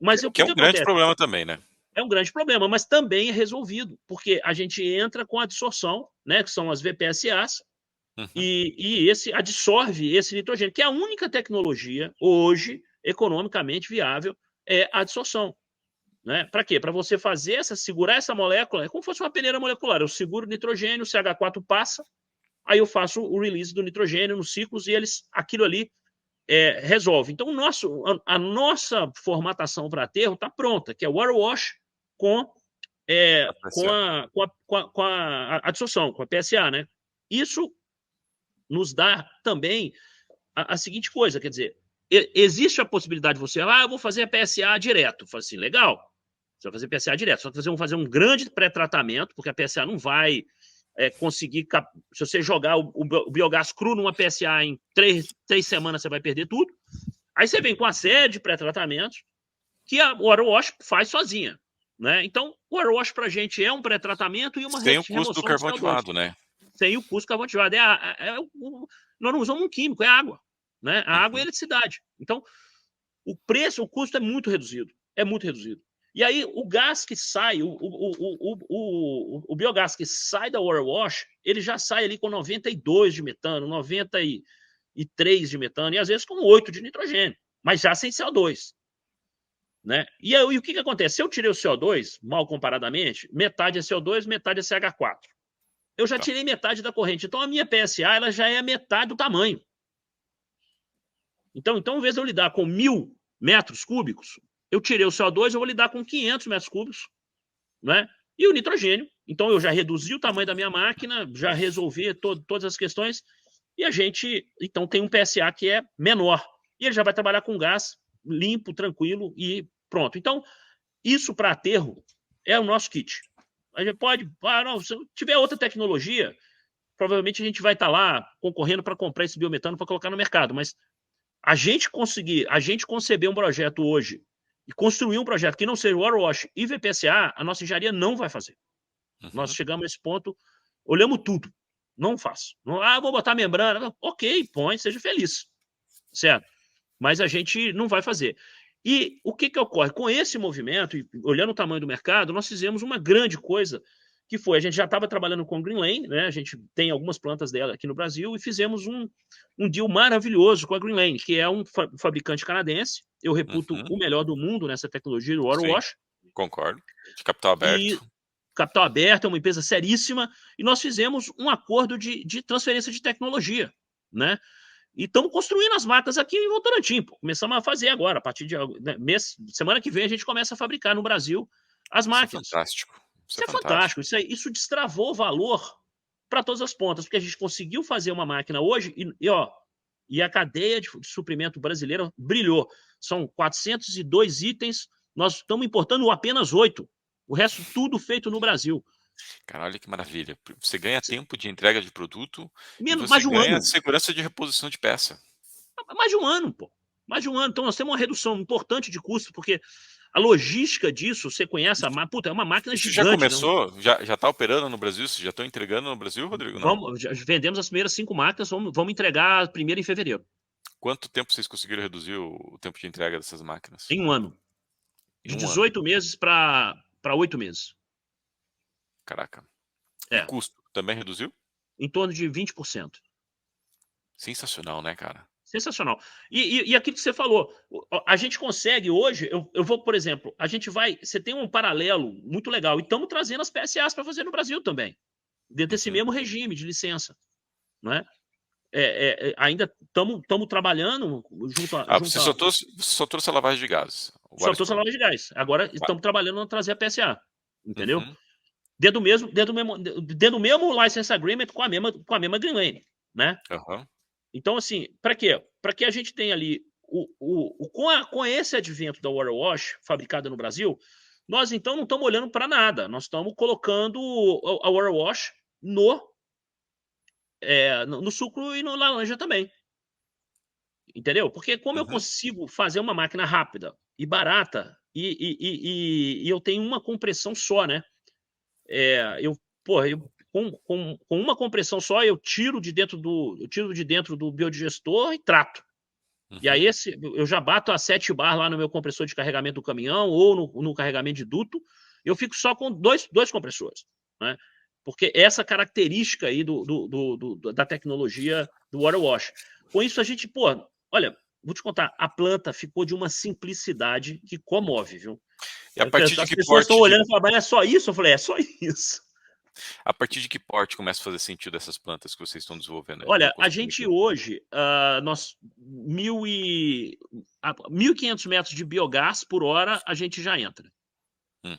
Mas o Que é que um grande acontece? problema também, né? É um grande problema, mas também é resolvido, porque a gente entra com a adsorção, né, que são as VPSAs, Uhum. e esse absorve esse nitrogênio, que é a única tecnologia hoje economicamente viável, é a adsorção. Né? Para quê? Para você fazer segurar essa molécula, é como se fosse uma peneira molecular. Eu seguro o nitrogênio, o CH4 passa, aí eu faço o release do nitrogênio nos ciclos e aquilo ali resolve. Então, a nossa formatação para aterro está pronta, que é o water wash com, com a adsorção, com a PSA. Né? Isso nos dá também a seguinte coisa, quer dizer, existe a possibilidade de você, eu vou fazer a PSA direto. Fala assim, legal, você vai fazer PSA direto, só que vocês vão fazer um grande pré-tratamento, porque a PSA não vai conseguir, se você jogar o biogás cru numa PSA em 3 semanas, você vai perder tudo. Aí você vem com a série de pré-tratamentos que a water wash faz sozinha. Né? Então, o water wash para a gente é um pré-tratamento e uma Sem o custo do remoção de carvão CO2. ativado, né? Sem o custo do carvão ativado. Nós não usamos um químico, é água. Né? A água e a Uhum. eletricidade. Então, o custo é muito reduzido. É muito reduzido. E aí, o gás que sai, o biogás que sai da water wash, ele já sai ali com 92 de metano, 93 de metano, e às vezes com 8 de nitrogênio, mas já sem CO2. Né? E aí, o que acontece? Se eu tirei o CO2, mal comparadamente, metade é CO2, metade é CH4. Eu já tirei metade da corrente. Então, a minha PSA ela já é a metade do tamanho. Então, em vez de eu lidar com 1.000 metros cúbicos, eu tirei o CO2, eu vou lidar com 500 metros cúbicos, né? E o nitrogênio. Então, eu já reduzi o tamanho da minha máquina, já resolvi todas as questões, e a gente, então, tem um PSA que é menor. E ele já vai trabalhar com gás limpo, tranquilo e pronto. Então, isso para aterro é o nosso kit. A gente pode, não, se tiver outra tecnologia, provavelmente a gente vai estar lá concorrendo para comprar esse biometano para colocar no mercado, mas a gente conceber um projeto hoje e construir um projeto que não seja o water wash e VPSA, a nossa engenharia não vai fazer. Nós chegamos a esse ponto, olhamos tudo, não faço. Vou botar membrana, ok, põe, seja feliz, certo? Mas a gente não vai fazer. E o que ocorre? Com esse movimento, e olhando o tamanho do mercado, nós fizemos uma grande coisa, que foi, a gente já estava trabalhando com Green Lane, né? A gente tem algumas plantas dela aqui no Brasil, e fizemos um deal maravilhoso com a Green Lane, que é um fabricante canadense, eu reputo o melhor do mundo nessa tecnologia do water Sim, wash. concordo. De capital aberto. E capital aberto, é uma empresa seríssima, e nós fizemos um acordo de transferência de tecnologia, né? E estamos construindo as máquinas aqui em Votorantim. Começamos a fazer agora, a partir de semana que vem a gente começa a fabricar no Brasil as Isso é máquinas. fantástico. Isso Isso é é fantástico, fantástico. isso destravou valor para todas as pontas, porque a gente conseguiu fazer uma máquina hoje e a cadeia de suprimento brasileira brilhou. São 402 itens, nós estamos importando apenas 8. O resto tudo feito no Brasil. Cara, olha que maravilha. Você ganha tempo de entrega de produto e Mais você de um ganha ano. segurança de reposição de peça. Mais de um ano, pô. Mais de um ano. Então nós temos uma redução importante de custo, porque a logística disso, você conhece, é uma máquina Isso já gigante. Não? começou? Já está operando no Brasil? Vocês já estão entregando no Brasil, Rodrigo? Não. Já vendemos as primeiras 5 máquinas, vamos entregar a primeira em fevereiro. Quanto tempo vocês conseguiram reduzir o tempo de entrega dessas máquinas? Em um ano. Em de 1 ano. 18 meses para 8 meses. Caraca. E É, custo, também reduziu? em torno de 20%. Sensacional, né, cara? Sensacional. E aquilo que você falou, a gente consegue hoje, eu vou, por exemplo, a gente vai, você tem um paralelo muito legal, e estamos trazendo as PSAs para fazer no Brasil também, dentro desse Uhum. mesmo regime de licença, não é? Ainda estamos trabalhando Ah, junto a, você só trouxe a lavagem de gases, o só óleo estou forno. lavagem de gás. Agora Tá. estamos trabalhando na trazer a PSA, entendeu? Uhum. Dentro do mesmo license agreement com a mesma green lane, né? Aham. Então, assim, para quê? Para que a gente tenha ali com esse advento da Water Wash fabricada no Brasil, nós então não estamos olhando para nada, nós estamos colocando a Water Wash no sucro e no laranja também, entendeu? Porque como eu Uhum. consigo fazer uma máquina rápida e barata e eu tenho uma compressão só, né? Eu, porra, com uma compressão só eu tiro de dentro do biodigestor e trato. E Uhum. aí eu já bato a 7 bar lá no meu compressor de carregamento do caminhão ou no carregamento de duto, eu fico só com dois compressores, né? Porque essa característica aí da tecnologia do water wash. Com isso a gente, pô, olha, vou te contar, a planta ficou de uma simplicidade que comove, viu? E a partir de As que pessoas estão porte de olhando e falam, mas é só isso? Eu falei, é só isso. a partir de que porte começa a fazer sentido essas plantas que vocês estão desenvolvendo aí? Tô Olha, a conseguindo gente aqui. hoje, nós 1.500 metros de biogás por hora a gente já entra,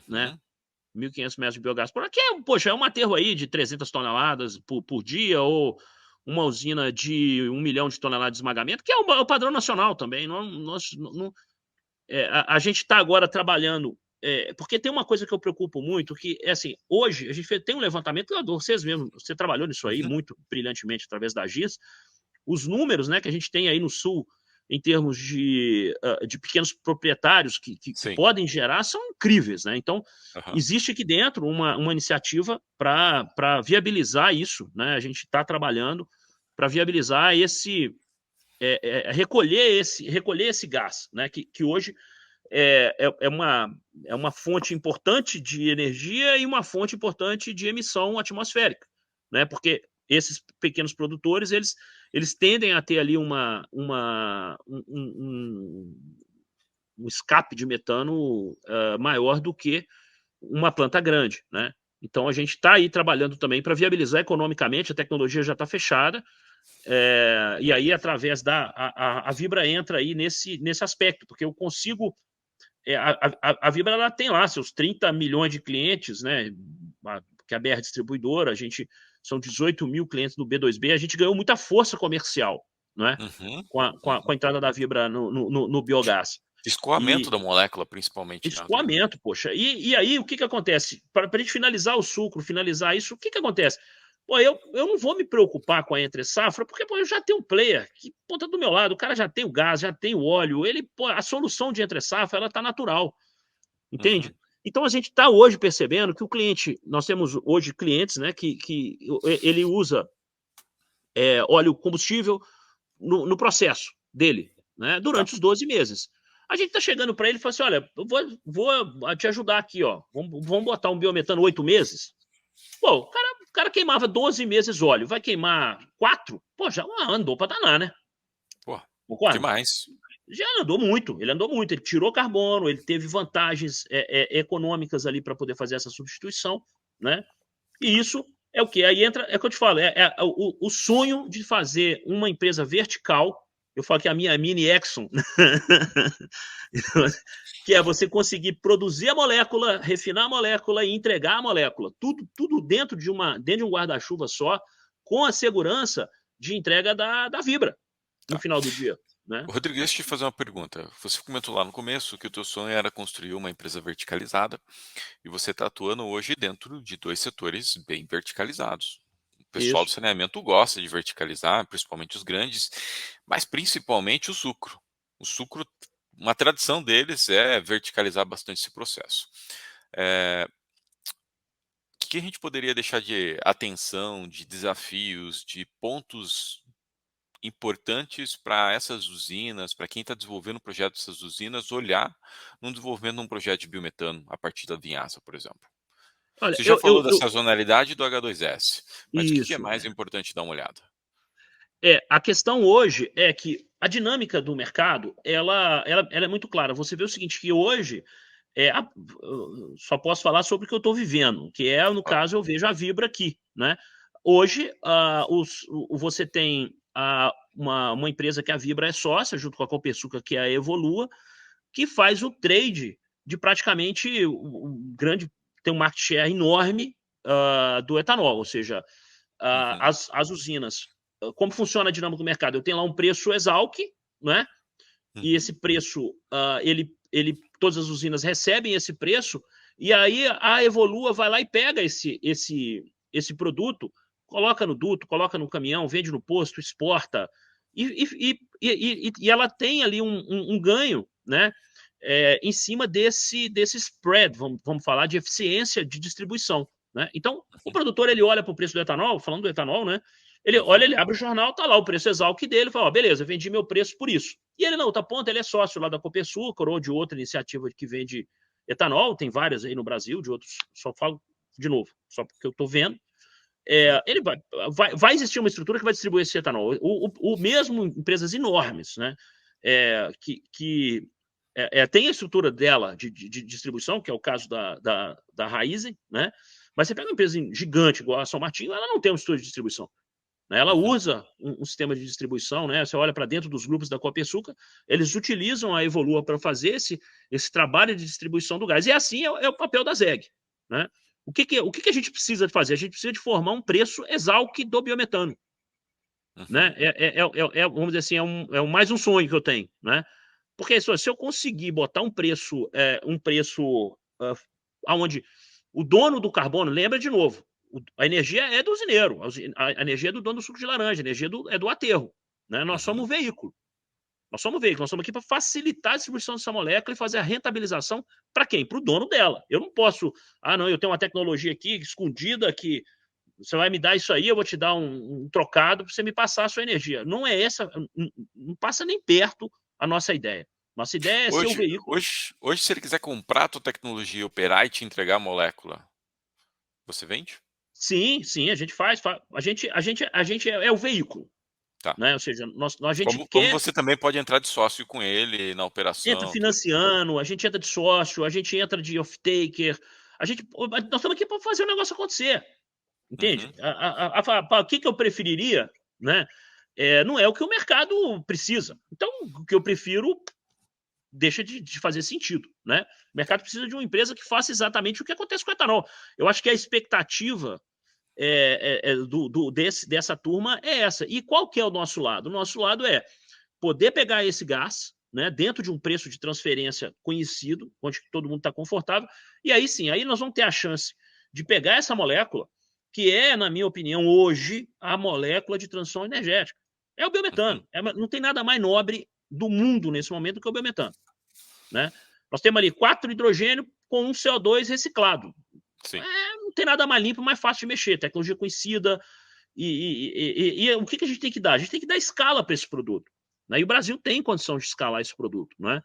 né? Uhum. 1.500 metros de biogás por hora, que é, poxa, é um aterro aí de 300 toneladas por dia, ou uma usina de 1 milhão de toneladas de esmagamento, que é o padrão nacional também. A gente está agora trabalhando, porque tem uma coisa que eu preocupo muito, que é assim, hoje a gente tem um levantamento, vocês mesmo, você trabalhou nisso aí Uhum. muito brilhantemente através da GIS, os números, né, que a gente tem aí no sul em termos de pequenos proprietários que Sim. podem gerar são incríveis, né? Então, Aham. existe aqui dentro uma iniciativa para viabilizar isso, né? A gente está trabalhando para viabilizar recolher esse gás, né? Que hoje é uma fonte importante de energia e uma fonte importante de emissão atmosférica, né? Porque esses pequenos produtores, eles tendem a ter ali um escape de metano maior do que uma planta grande, né? Então a gente está aí trabalhando também para viabilizar economicamente, a tecnologia já está fechada, e aí através a Vibra entra aí nesse aspecto, porque eu consigo a Vibra ela tem lá seus 30 milhões de clientes, né? Que é a BR Distribuidora, a gente são 18 mil clientes do B2B, a gente ganhou muita força comercial, né? Uhum. Com a Uhum. entrada da Vibra no biogás. Escoamento E da molécula, principalmente, né, Rodrigo? escoamento, poxa. E aí, o que acontece? Para a gente finalizar o sucro, finalizar isso, o que acontece? Pô, eu não vou me preocupar com a entre safra, porque pô, eu já tenho um player que ponta do meu lado, o cara já tem o gás, já tem o óleo, pô, a solução de entre safra ela está natural, Uhum. entende? Então a gente está hoje percebendo que o cliente, nós temos hoje clientes, né, que ele usa óleo combustível no processo dele, né, Tá. durante os 12 meses. A gente está chegando para ele e fala assim: olha, eu vou te ajudar aqui, ó. Vamos botar um biometano 8 meses. Pô, o cara queimava 12 meses óleo, vai queimar 4? Pô, já andou para danar, né? Pô, Concorda? demais. Já ele andou muito, ele tirou carbono, ele teve vantagens econômicas ali para poder fazer essa substituição, né? E isso é o que? Aí entra, é o que eu te falo, o sonho de fazer uma empresa vertical. Eu falo que a minha mini Exxon, que é você conseguir produzir a molécula, refinar a molécula e entregar a molécula. Tudo dentro de um guarda-chuva só, com a segurança de entrega da Vibra no Tá. final do dia, né? Rodrigo, deixa eu te fazer uma pergunta. Você comentou lá no começo que o teu sonho era construir uma empresa verticalizada e você está atuando hoje dentro de 2 setores bem verticalizados. O pessoal do Isso. saneamento gosta de verticalizar, principalmente os grandes, mas principalmente o sucro. O sucro, uma tradição deles é verticalizar bastante esse processo. O que a gente poderia deixar de atenção, de desafios, de pontos importantes para essas usinas, para quem está desenvolvendo o projeto dessas usinas, olhar no desenvolvimento de um projeto de biometano a partir da vinhaça, por exemplo? Olha, Você já falou da sazonalidade do H2S, mas o que é isso. mais importante dar uma olhada? A questão hoje é que a dinâmica do mercado, ela é muito clara. Você vê o seguinte, que hoje, só posso falar sobre o que eu estou vivendo, que é, no Claro. caso, eu vejo a Vibra aqui, né? Hoje, você tem uma empresa que a Vibra é sócia, junto com a Copersucar, que é a Evolua, que faz o trade de praticamente tem um market share enorme do etanol, ou seja, Uhum, as usinas. Como funciona a dinâmica do mercado? Eu tenho lá um preço Exalc, né? E uhum, esse preço, todas as usinas recebem esse preço, e aí a Evolua vai lá e pega esse produto, coloca no duto, coloca no caminhão, vende no posto, exporta, e ela tem ali um ganho, né? Em cima desse spread, vamos falar de eficiência de distribuição. Né? Então, o uhum, produtor ele olha para o preço do etanol, falando do etanol, né? Ele olha, uhum, ele abre o jornal, tá lá o preço Exalc dele, fala, ó, beleza, vendi meu preço por isso. E ele não, tá ponto, ele é sócio lá da Copersucar ou de outra iniciativa que vende etanol, tem várias aí no Brasil, de outros, só falo de novo, só porque eu tô vendo. uhum. Ele vai existir uma estrutura que vai distribuir esse etanol. O mesmo empresas enormes, né? Que tem a estrutura dela de distribuição, que é o caso da Raizen, né? Mas você pega uma empresa gigante igual a São Martinho, ela não tem uma estrutura de distribuição. Né? Ela Uhum. usa um sistema de distribuição, né? Você olha para dentro dos grupos da Copersucar, eles utilizam a Evolua para fazer esse trabalho de distribuição do gás. E assim é o papel da ZEG. Né? O que a gente precisa fazer? A gente precisa de formar um preço Exalc do biometano. Né? Uhum. Vamos dizer assim, mais um sonho que eu tenho. Né? Porque se eu conseguir botar um preço aonde o dono do carbono, lembra de novo, a energia é do usineiro, a energia é do dono do suco de laranja, a energia é do aterro. Né? Nós somos Uhum. um veículo. Nós estamos aqui para facilitar a distribuição dessa molécula e fazer a rentabilização para quem? Para o dono dela. Eu não posso, não, eu tenho uma tecnologia aqui escondida que você vai me dar isso aí, eu vou te dar um trocado para você me passar a sua energia. Não é essa, não passa nem perto a nossa ideia. Nossa ideia é ser o Hoje, veículo. hoje, hoje, se ele quiser comprar a tua tecnologia, operar e te entregar a molécula, você vende? Sim, sim, a gente faz. A gente é o veículo. Tá. Né? Ou seja, a gente Como quer, você também pode entrar de sócio com ele na entra operação, tudo. financiando, a gente entra de sócio, a gente entra de off-taker, nós estamos aqui para fazer o negócio acontecer. Entende? Uhum. O que eu preferiria, né? Não é o que o mercado precisa. Então, o que eu prefiro deixa de fazer sentido, né? O mercado precisa de uma empresa que faça exatamente o que acontece com o etanol. Eu acho que a expectativa dessa turma é essa. E qual que é o nosso lado? O nosso lado é poder pegar esse gás, né, dentro de um preço de transferência conhecido, onde todo mundo está confortável, e aí sim, aí nós vamos ter a chance de pegar essa molécula, que é, na minha opinião, hoje, a molécula de transição energética. É o Uhum. biometano. Não tem nada mais nobre do mundo nesse momento do que o biometano. Né? Nós temos ali 4 hidrogênio com um CO2 reciclado. Sim. Não tem nada mais limpo, mais fácil de mexer. Tecnologia conhecida. E o que a gente tem que dar? A gente tem que dar escala para esse produto. Né? E o Brasil tem condição de escalar esse produto. Né?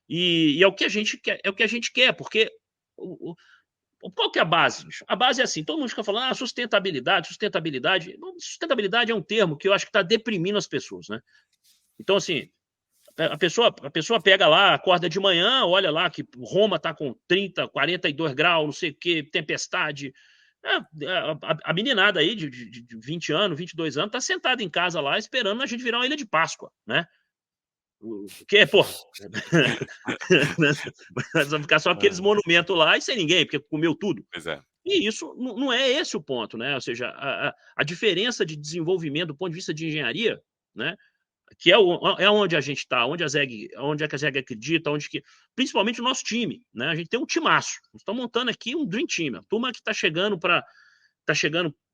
E é o que a gente quer, porque qual que é a base? A base é assim, todo mundo fica falando, sustentabilidade, sustentabilidade. Sustentabilidade é um termo que eu acho que está deprimindo as pessoas. Né? Então, assim, a pessoa pega lá, acorda de manhã, olha lá que Roma está com 30, 42 graus, não sei o que, tempestade. A meninada aí de 20 anos, 22 anos, está sentada em casa lá esperando a gente virar uma ilha de Páscoa, né? Porque, pô, nós vamos ficar só aqueles Ah, monumentos lá e sem ninguém, porque comeu tudo. pois é. E isso não é esse o ponto, né? Ou seja, a diferença de desenvolvimento do ponto de vista de engenharia, né? Que é onde a gente está, onde é que a ZEG acredita, principalmente o nosso time, né? A gente tem um timaço. Nós estamos montando aqui um Dream Team. A turma que está chegando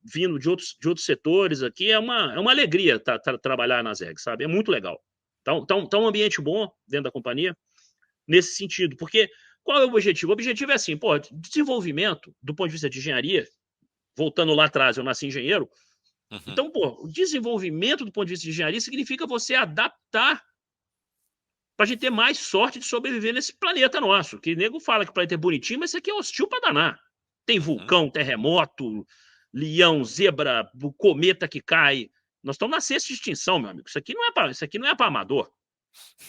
vindo de outros setores aqui, é uma alegria trabalhar na ZEG, sabe? É muito legal. Então um ambiente bom dentro da companhia, nesse sentido, porque qual é o objetivo? O objetivo é assim, pô, desenvolvimento do ponto de vista de engenharia, voltando lá atrás, eu nasci engenheiro, Uhum. Então, pô, o desenvolvimento do ponto de vista de engenharia significa você adaptar para a gente ter mais sorte de sobreviver nesse planeta nosso. Que nego fala que o planeta é bonitinho, mas isso aqui é hostil para danar. Tem Uhum. vulcão, terremoto, leão, zebra, o cometa que cai. Nós estamos na sexta extinção, meu amigo. Isso aqui não é para amador,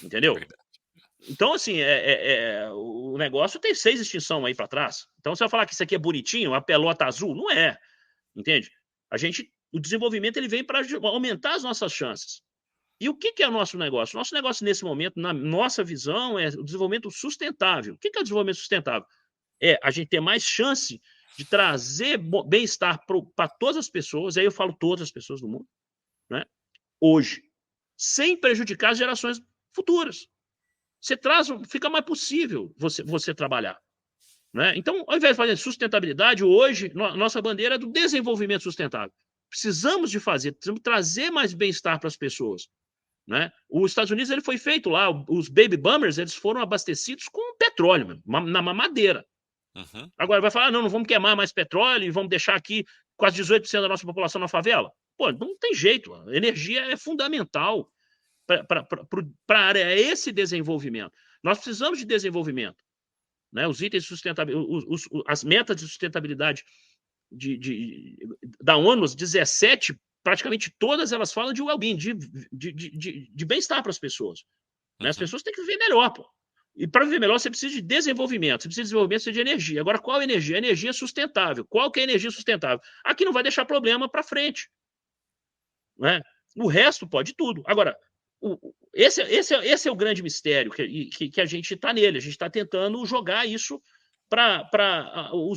entendeu? Verdade. Então, assim, o negócio tem 6 extinção aí para trás. Então, se eu falar que isso aqui é bonitinho, a pelota azul, não é, entende? O desenvolvimento ele vem para aumentar as nossas chances. E o que que é o nosso negócio? Nosso negócio nesse momento, na nossa visão, é o desenvolvimento sustentável. O que que é o desenvolvimento sustentável? É a gente ter mais chance de trazer bem-estar para todas as pessoas, aí eu falo todas as pessoas do mundo, né? Hoje, sem prejudicar as gerações futuras. Fica mais possível você trabalhar, né? Então, ao invés de fazer sustentabilidade, hoje, nossa bandeira é do desenvolvimento sustentável. Precisamos trazer mais bem-estar para as pessoas, né? Os Estados Unidos ele foi feito lá, os baby boomers eles foram abastecidos com petróleo, na mamadeira. Uhum. Agora vai falar, não vamos queimar mais petróleo e vamos deixar aqui quase 18% da nossa população na favela? Pô, não tem jeito, a energia é fundamental para esse desenvolvimento. Nós precisamos de desenvolvimento, né? Os itens sustentabilidade, as metas de sustentabilidade da ONU, as 17, praticamente todas elas falam de well-being, de bem-estar para as pessoas, né? As Uhum. pessoas têm que viver melhor, pô. E para viver melhor, você precisa de desenvolvimento. Você precisa de desenvolvimento, você precisa de energia. Agora, qual energia? A energia sustentável. Qual que é a energia sustentável? Aqui não vai deixar problema para frente, né? O resto pode tudo. Agora, esse é o grande mistério que a gente está nele. A gente está tentando jogar isso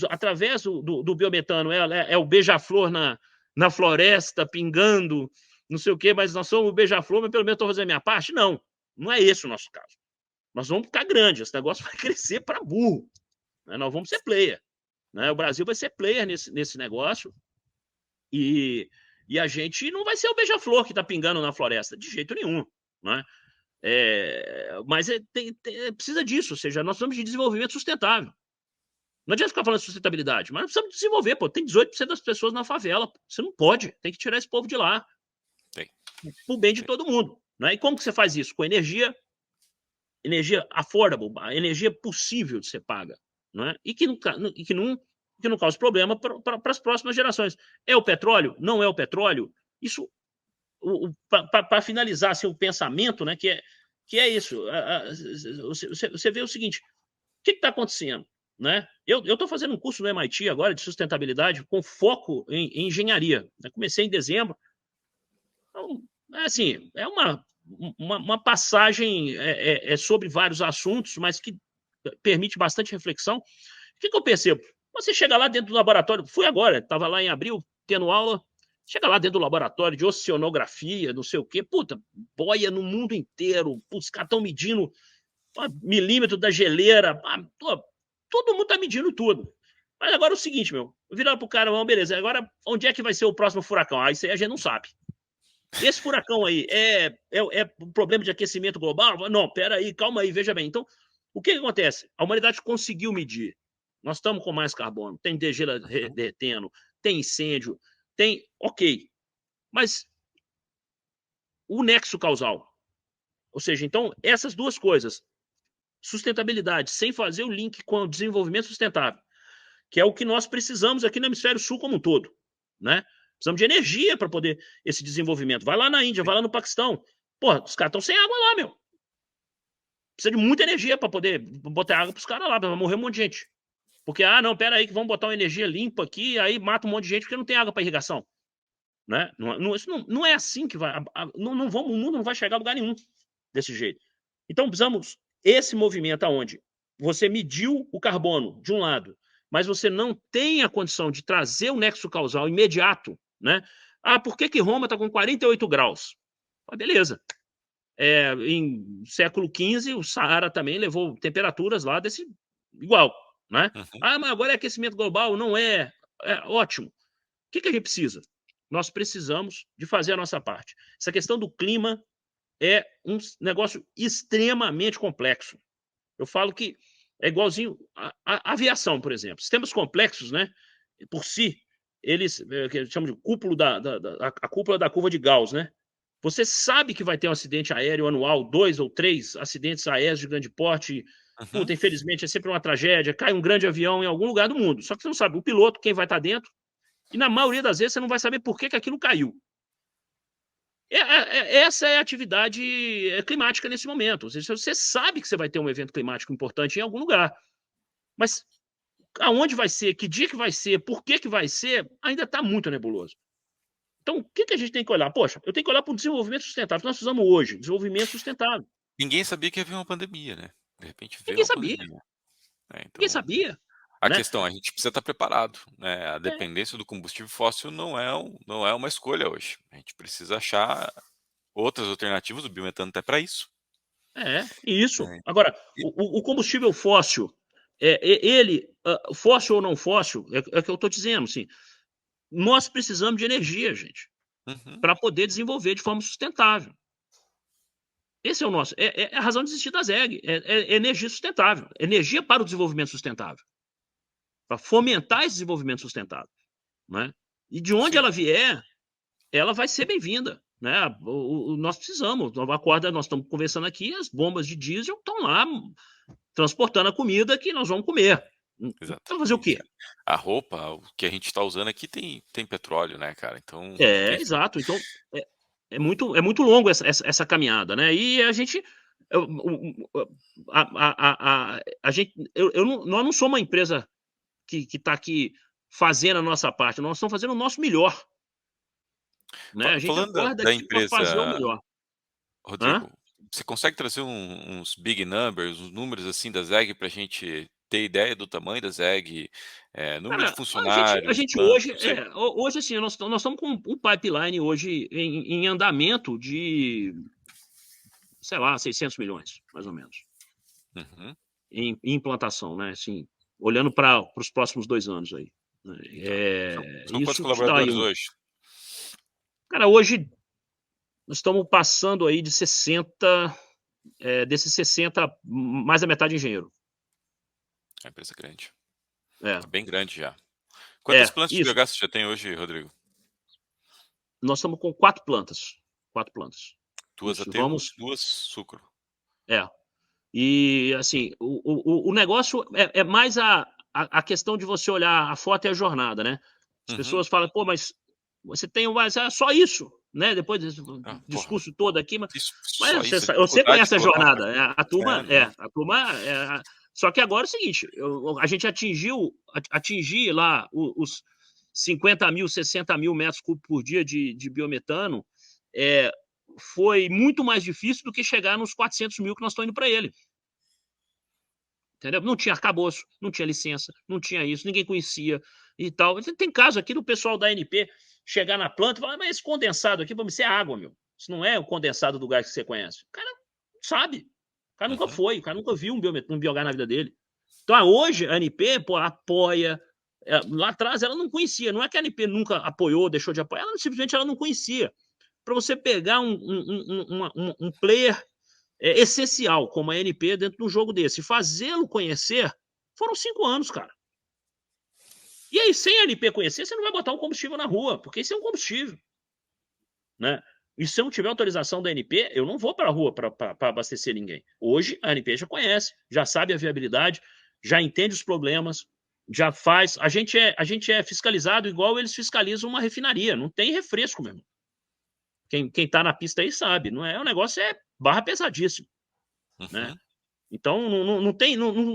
através do biometano. É o beija-flor na floresta, pingando, não sei o quê, mas nós somos o beija-flor, mas pelo menos estou fazendo a minha parte? Não, não é esse o nosso caso. Nós vamos ficar grande, esse negócio vai crescer para burro, né? Nós vamos ser player, né? O Brasil vai ser player nesse negócio e, a gente não vai ser o beija-flor que está pingando na floresta, de jeito nenhum, né? Mas precisa disso, ou seja, nós precisamos de desenvolvimento sustentável. Não adianta ficar falando de sustentabilidade, mas nós precisamos desenvolver, pô. Tem 18% das pessoas na favela, você não pode, tem que tirar esse povo de lá, Tem. pro bem de Tem. todo mundo, né? E como que você faz isso? Com energia affordable, a energia possível de ser paga, né? E que não cause problema para as próximas gerações. É o petróleo? Não é o petróleo? Isso, para finalizar assim, o pensamento, né? Que é isso. Você vê o seguinte: o que está acontecendo, né? Eu estou fazendo um curso no MIT agora de sustentabilidade com foco em engenharia. Comecei em dezembro. Então, assim, é uma passagem sobre vários assuntos, mas que permite bastante reflexão. O que eu percebo? Você chega lá dentro do laboratório, fui agora, estava lá em abril, tendo aula, chega lá dentro do laboratório de oceanografia, não sei o quê, puta, boia no mundo inteiro, os caras estão medindo milímetro da geleira, todo mundo está medindo tudo. Mas agora é o seguinte, meu, virar pro cara, vamos, beleza, agora onde é que vai ser o próximo furacão? Isso aí a gente não sabe. Esse furacão aí é um problema de aquecimento global? Não, peraí, calma aí, veja bem. Então, o que acontece? A humanidade conseguiu medir. Nós estamos com mais carbono, tem degelo derretendo, tem incêndio, tem. Ok. Mas o nexo causal. Ou seja, então, essas duas coisas, sustentabilidade, sem fazer o link com o desenvolvimento sustentável, que é o que nós precisamos aqui no hemisfério sul como um todo, né? Precisamos de energia para poder esse desenvolvimento. Vai lá na Índia, vai lá no Paquistão. Porra, os caras estão sem água lá, meu. Precisa de muita energia para poder botar água para os caras lá, vai morrer um monte de gente. Porque, não, pera aí que vamos botar uma energia limpa aqui, aí mata um monte de gente porque não tem água para irrigação. Né? Isso não é assim que vai. O mundo não vai chegar a lugar nenhum desse jeito. Então, precisamos esse movimento aonde você mediu o carbono de um lado, mas você não tem a condição de trazer o nexo causal imediato, né? Por que Roma está com 48 graus? Beleza. Em século XV, o Saara também levou temperaturas lá igual, né? Uhum. Mas agora é aquecimento global, não é? Ótimo. O que a gente precisa? Nós precisamos de fazer a nossa parte. Essa questão do clima é um negócio extremamente complexo. Eu falo que é igualzinho a aviação, por exemplo. Sistemas complexos, né, por si, eles que eles chamam de a cúpula da curva de Gauss, né? Você sabe que vai ter um acidente aéreo anual, 2 ou 3 acidentes aéreos de grande porte. Uhum. Puta, infelizmente é sempre uma tragédia, cai um grande avião em algum lugar do mundo. Só que você não sabe o piloto, quem vai estar dentro, e na maioria das vezes você não vai saber por que aquilo caiu. Essa é a atividade climática nesse momento. Ou seja, você sabe que você vai ter um evento climático importante em algum lugar, mas aonde vai ser, que dia que vai ser, por que vai ser, ainda está muito nebuloso. Então, o que a gente tem que olhar? Poxa, eu tenho que olhar para o desenvolvimento sustentável. Nós precisamos hoje, desenvolvimento sustentável. Ninguém sabia que ia vir uma pandemia, né? De repente veio Ninguém uma sabia, pandemia, né, ninguém então sabia, a né? questão, a gente precisa estar preparado, né, a É, dependência do combustível fóssil não é uma escolha hoje, a gente precisa achar outras alternativas, o biometano tá para isso, isso. né. Agora, E o combustível fóssil, ele, fóssil ou não fóssil, é o que eu estou dizendo, assim, nós precisamos de energia, gente, uhum, para poder desenvolver de forma sustentável. Esse é o nosso, é a razão de existir da ZEG, é energia sustentável, energia para o desenvolvimento sustentável, para fomentar esse desenvolvimento sustentável, né? E de onde sim, ela vier, ela vai ser bem-vinda, né? Nós precisamos, nós estamos conversando aqui, as bombas de diesel estão lá transportando a comida que nós vamos comer. Vai fazer o exatamente, quê? cara. A roupa, o que a gente está usando aqui tem petróleo, né, cara, então, enfim. Exato. Então, é é muito longo essa caminhada, né. E a gente a gente eu não nós não somos uma empresa que está aqui fazendo a nossa parte, nós estamos fazendo o nosso melhor, né. A gente Falando da acorda da aqui para fazer o empresa, melhor. Hã? Rodrigo, você consegue trazer uns big numbers, uns números, assim, da ZEG para a gente ter ideia do tamanho da ZEG, número de Cara, a funcionários, gente planta, hoje não sei. hoje, assim, nós estamos com um pipeline hoje em andamento de, sei lá, 600 milhões mais ou menos, Uhum, em implantação, né, assim, olhando para os próximos 2 anos aí, né. tá. São quantos Isso te dá aí colaboradores um, hoje? cara, hoje nós estamos passando aí de 60, desses 60, mais da metade é engenheiro. É uma empresa grande, É, é bem grande já. Quantas plantas de isso. biogás você já tem hoje, Rodrigo? Nós estamos com 4 plantas, 4 plantas. 2 Isso, aterros, vamos 2 sucro. é. E, assim, o negócio é mais a questão de você olhar a foto e a jornada, né. As Uhum. pessoas falam: "Pô, mas você tem mas é só isso", né, depois desse Ah, porra, discurso todo aqui, isso só mas isso, a você dificuldade de conhece a colocar uma jornada, é, não. a turma, só que agora é o seguinte, a gente atingir lá os 50.000, 60.000 metros cúbicos por dia de biometano, eh, foi muito mais difícil do que chegar nos 400.000 que nós estamos indo para ele. Entendeu? Não tinha arcabouço, não tinha licença, não tinha isso, ninguém conhecia e tal. Tem caso aqui do pessoal da ANP chegar na planta e falar: "Mas esse condensado aqui, vamos, isso é água, meu. Isso não é o condensado do gás que você conhece". O cara não sabe. O cara nunca Uhum, foi, o cara nunca viu um biogás na vida dele. Então, hoje a ANP, pô, apoia. Lá atrás ela não conhecia. Não é que a ANP nunca apoiou, deixou de apoiar, ela simplesmente ela não conhecia. Para você pegar um player essencial, como a NP, dentro de um jogo desse. Fazê-lo conhecer, foram 5 anos, cara. E aí, sem a NP conhecer, você não vai botar um combustível na rua, porque isso é um combustível, né? E se eu não tiver autorização da ANP, eu não vou para a rua para abastecer ninguém. Hoje, a ANP já conhece, já sabe a viabilidade, já entende os problemas, já faz. A gente é fiscalizado igual eles fiscalizam uma refinaria. Não tem refresco, meu irmão. Quem tá na pista aí sabe. Não é, o negócio é barra pesadíssimo, né? uhum. Então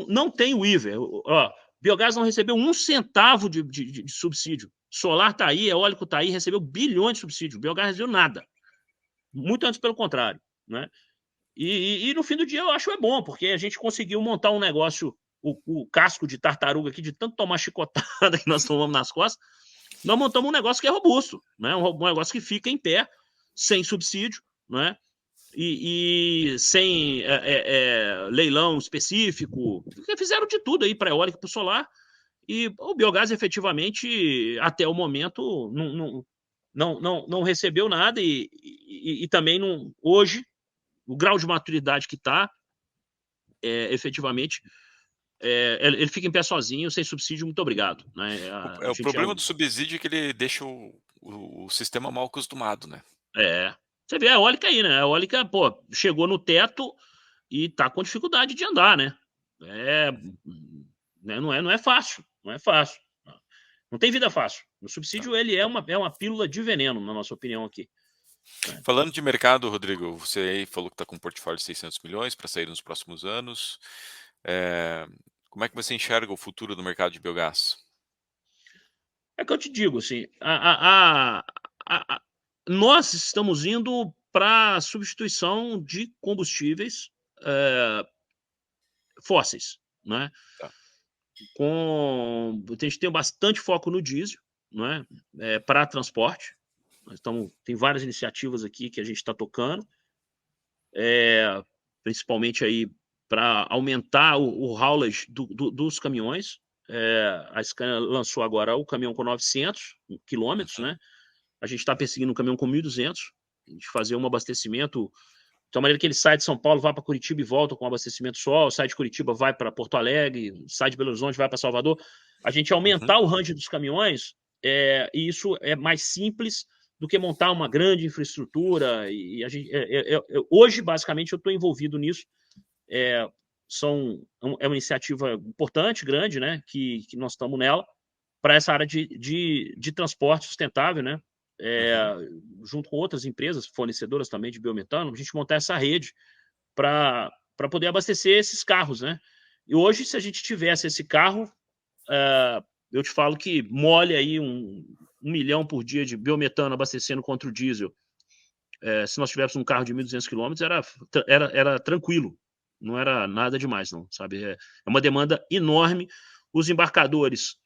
não tem o IVA. Ó, biogás não recebeu um centavo de subsídio. Solar está aí, eólico está aí, recebeu bilhões de subsídio. Biogás não recebeu nada. Muito antes pelo contrário, né? E no fim do dia eu acho bom, porque a gente conseguiu montar um negócio, o casco de tartaruga aqui, de tanto tomar chicotada que nós tomamos nas costas, nós montamos um negócio que é robusto, né? Um negócio que fica em pé, sem subsídio, né? E sem leilão específico, porque fizeram de tudo aí para eólica e para o solar, e o biogás efetivamente, até o momento, não recebeu nada, e também não, hoje, o grau de maturidade que está, efetivamente, ele fica em pé sozinho, sem subsídio, muito obrigado, né? A O gente problema do subsídio é que ele deixa o sistema mal acostumado, né. você vê a eólica aí, né? A eólica, pô, chegou no teto e tá com dificuldade de andar, né? É, né, não é fácil, não é fácil. Não tem vida fácil. O Tá. subsídio ele é uma pílula de veneno, na nossa opinião aqui, né. Falando de mercado, Rodrigo, você aí falou que está com um portfólio de 600 milhões para sair nos próximos anos. Eh, Como é que você enxerga o futuro do mercado de biogás? É que eu te digo, assim, a nós estamos indo pra substituição de combustíveis, eh, fósseis, né. Tá. A gente tem bastante foco no diesel, não é, pra transporte. Tem várias iniciativas aqui que a gente está tocando, principalmente aí para aumentar o haulage dos caminhões. A Scania lançou agora o caminhão com 900 quilômetros, Uhum, né. A gente está perseguindo um caminhão com 1.200, a gente fazer um abastecimento de uma maneira que ele sai de São Paulo, vai para Curitiba e volta com abastecimento só, sai de Curitiba, vai para Porto Alegre, sai de Belo Horizonte, vai para Salvador. A gente uhum, aumentar o range dos caminhões, e isso é mais simples do que montar uma grande infraestrutura. E a gente, hoje, basicamente, eu estou envolvido nisso. É, é uma iniciativa importante, grande, né, que nós estamos nela, para essa área de transporte sustentável, né? uhum. Junto com outras empresas fornecedoras também de biometano, a gente montar essa rede para poder abastecer esses carros, né? E hoje, se a gente tivesse esse carro, eu te falo que mole aí 1 milhão por dia de biometano abastecendo contra o diesel. Se nós tivéssemos um carro de 1.200 quilômetros, era tranquilo, não era nada demais, não, sabe? É uma demanda enorme. Os embarcadores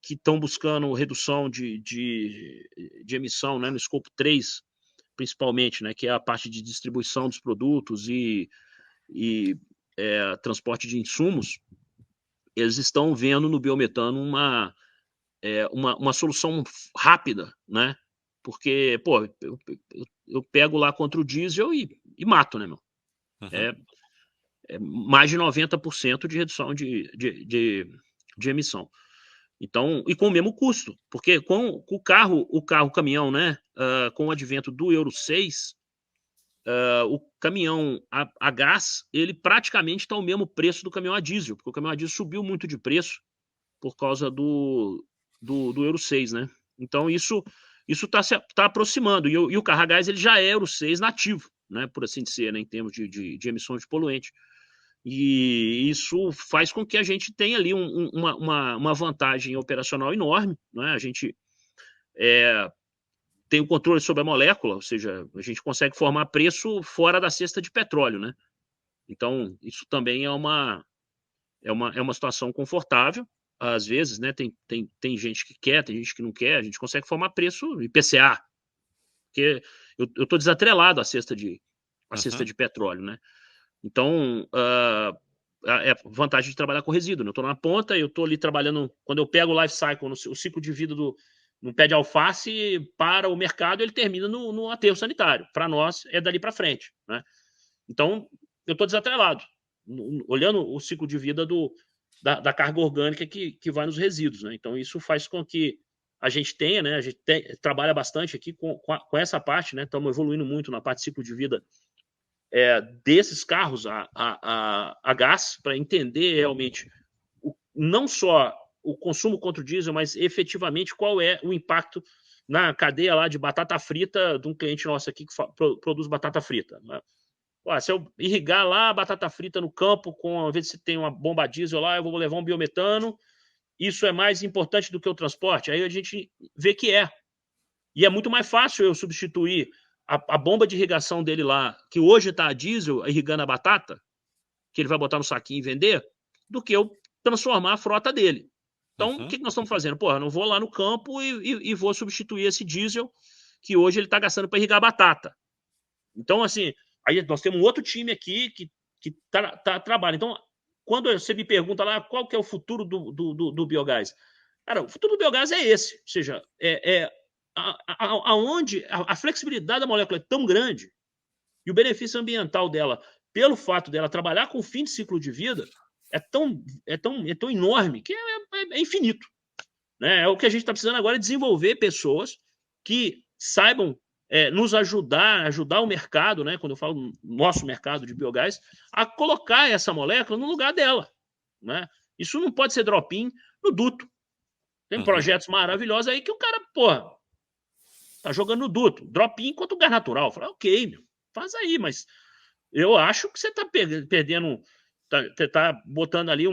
que estão buscando redução de emissão, né, no escopo 3, principalmente, né, que é a parte de distribuição dos produtos e transporte de insumos, eles estão vendo no biometano uma solução rápida, né? Porque, pô, eu pego lá contra o diesel e mato, né, meu? Uhum, É, é mais de 90% de redução de emissão. Então, e com o mesmo custo, porque com o caminhão, né, com o advento do Euro 6, o caminhão a gás, ele praticamente está o mesmo preço do caminhão a diesel, porque o caminhão a diesel subiu muito de preço por causa do Euro 6, né. Então isso tá aproximando, e o carro a gás ele já é Euro 6 nativo, né, por assim dizer, né, em termos de emissões de poluente. E isso faz com que a gente tenha ali uma vantagem operacional enorme, né? A gente tem o controle sobre a molécula, ou seja, a gente consegue formar preço fora da cesta de petróleo, né? Então, isso também é uma situação confortável. Às vezes, né? Tem gente que quer, tem gente que não quer, a gente consegue formar preço IPCA, porque eu estou desatrelado à cesta uhum. de petróleo, né? Então, é a vantagem de trabalhar com resíduo, né, eu estou na ponta, eu estou ali trabalhando quando eu pego o life cycle, o ciclo de vida no pé de alface, para o mercado, ele termina no aterro sanitário. Para nós, é dali para frente, né. Então, eu estou desatrelado, olhando o ciclo de vida da carga orgânica que vai nos resíduos, né. Então isso faz com que a gente tenha, né, a gente trabalha bastante aqui com essa parte, né, estamos evoluindo muito na parte de ciclo de vida desses carros a gás, para entender realmente não só o consumo contra o diesel, mas efetivamente qual é o impacto na cadeia lá de batata frita de um cliente nosso aqui que produz batata frita, né? Se eu irrigar lá a batata frita no campo, ao invés de se tem uma bomba diesel lá, eu vou levar um biometano, isso é mais importante do que o transporte? Aí a gente vê que é. E é muito mais fácil eu substituir a bomba de irrigação dele lá, que hoje está a diesel, irrigando a batata, que ele vai botar no saquinho e vender, do que eu transformar a frota dele. Então, o Uhum, que nós estamos fazendo? Porra, eu não vou lá no campo e vou substituir esse diesel que hoje ele está gastando para irrigar a batata. Então, assim, aí nós temos um outro time aqui que trabalha. Então, quando você me pergunta lá qual que é o futuro do biogás, cara, o futuro do biogás é esse. Ou seja, aonde a flexibilidade da molécula é tão grande e o benefício ambiental dela, pelo fato dela trabalhar com fim de ciclo de vida, é tão enorme que é infinito, né? É o que a gente está precisando agora, é desenvolver pessoas que saibam nos ajudar o mercado, né? Quando eu falo nosso mercado de biogás, a colocar essa molécula no lugar dela, né? Isso não pode ser drop-in no duto. Tem Uhum. projetos maravilhosos aí que o cara, porra, tá jogando no duto, drop-in quanto gás natural. Fala, ok, meu, faz aí, mas eu acho que você tá perdendo, tá botando ali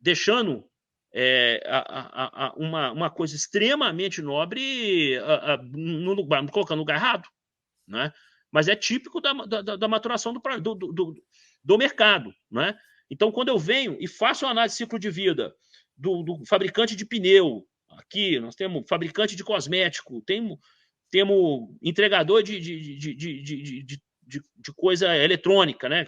deixando uma coisa extremamente nobre no lugar, colocando no lugar errado, né? Mas é típico da maturação do mercado, né? Então, quando eu venho e faço uma análise de ciclo de vida do fabricante de pneu, aqui nós temos fabricante de cosmético, temos entregador de coisa eletrônica, né?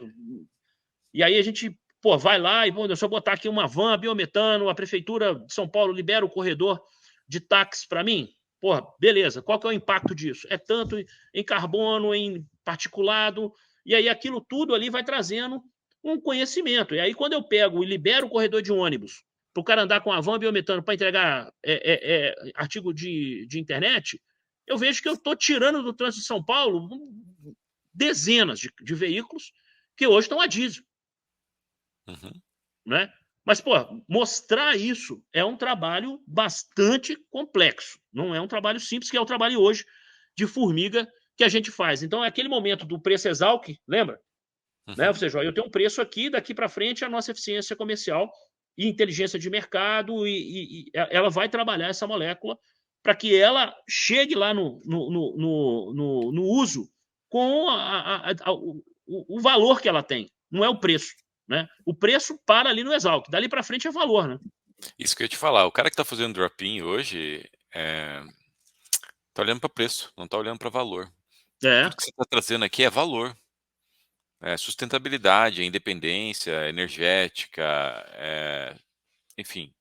E aí a gente, pô, vai lá e, bom, deixa eu botar aqui uma van biometano, a prefeitura de São Paulo libera o corredor de táxi para mim. Porra, beleza, qual que é o impacto disso? É tanto em carbono, em particulado, e aí aquilo tudo ali vai trazendo um conhecimento. E aí quando eu pego e libero o corredor de ônibus para o cara andar com a van biometano para entregar artigo de internet, eu vejo que eu estou tirando do trânsito de São Paulo dezenas de veículos que hoje estão a diesel. Uhum. Né? Mas, pô, mostrar isso é um trabalho bastante complexo. Não é um trabalho simples, que é o trabalho hoje de formiga que a gente faz. Então, é aquele momento do preço exalc, lembra? Né? Ou Uhum. seja, eu tenho um preço aqui, daqui para frente a nossa eficiência comercial e inteligência de mercado, e ela vai trabalhar essa molécula para que ela chegue lá no uso com o valor que ela tem, não é o preço. Né? O preço para ali no exalc, dali para frente é valor. Né? Isso que eu ia te falar, o cara que tá fazendo drop-in hoje tá olhando para preço, não tá olhando para valor. E É, tudo que você tá trazendo aqui é valor, é sustentabilidade, é independência energética, enfim,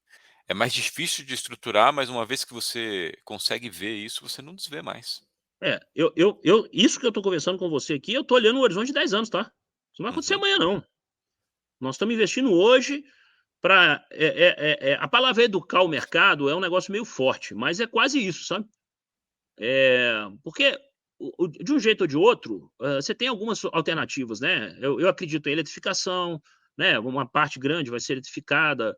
é mais difícil de estruturar, mas uma vez que você consegue ver isso, você não desvê mais. isso que eu estou conversando com você aqui, eu estou olhando no horizonte de 10 anos, tá? Isso não vai acontecer Uhum. amanhã, não. Nós estamos investindo hoje para. A palavra educar o mercado é um negócio meio forte, mas é quase isso, sabe? Porque de um jeito ou de outro, você tem algumas alternativas, né? Eu acredito em eletrificação, né? Uma parte grande vai ser eletrificada,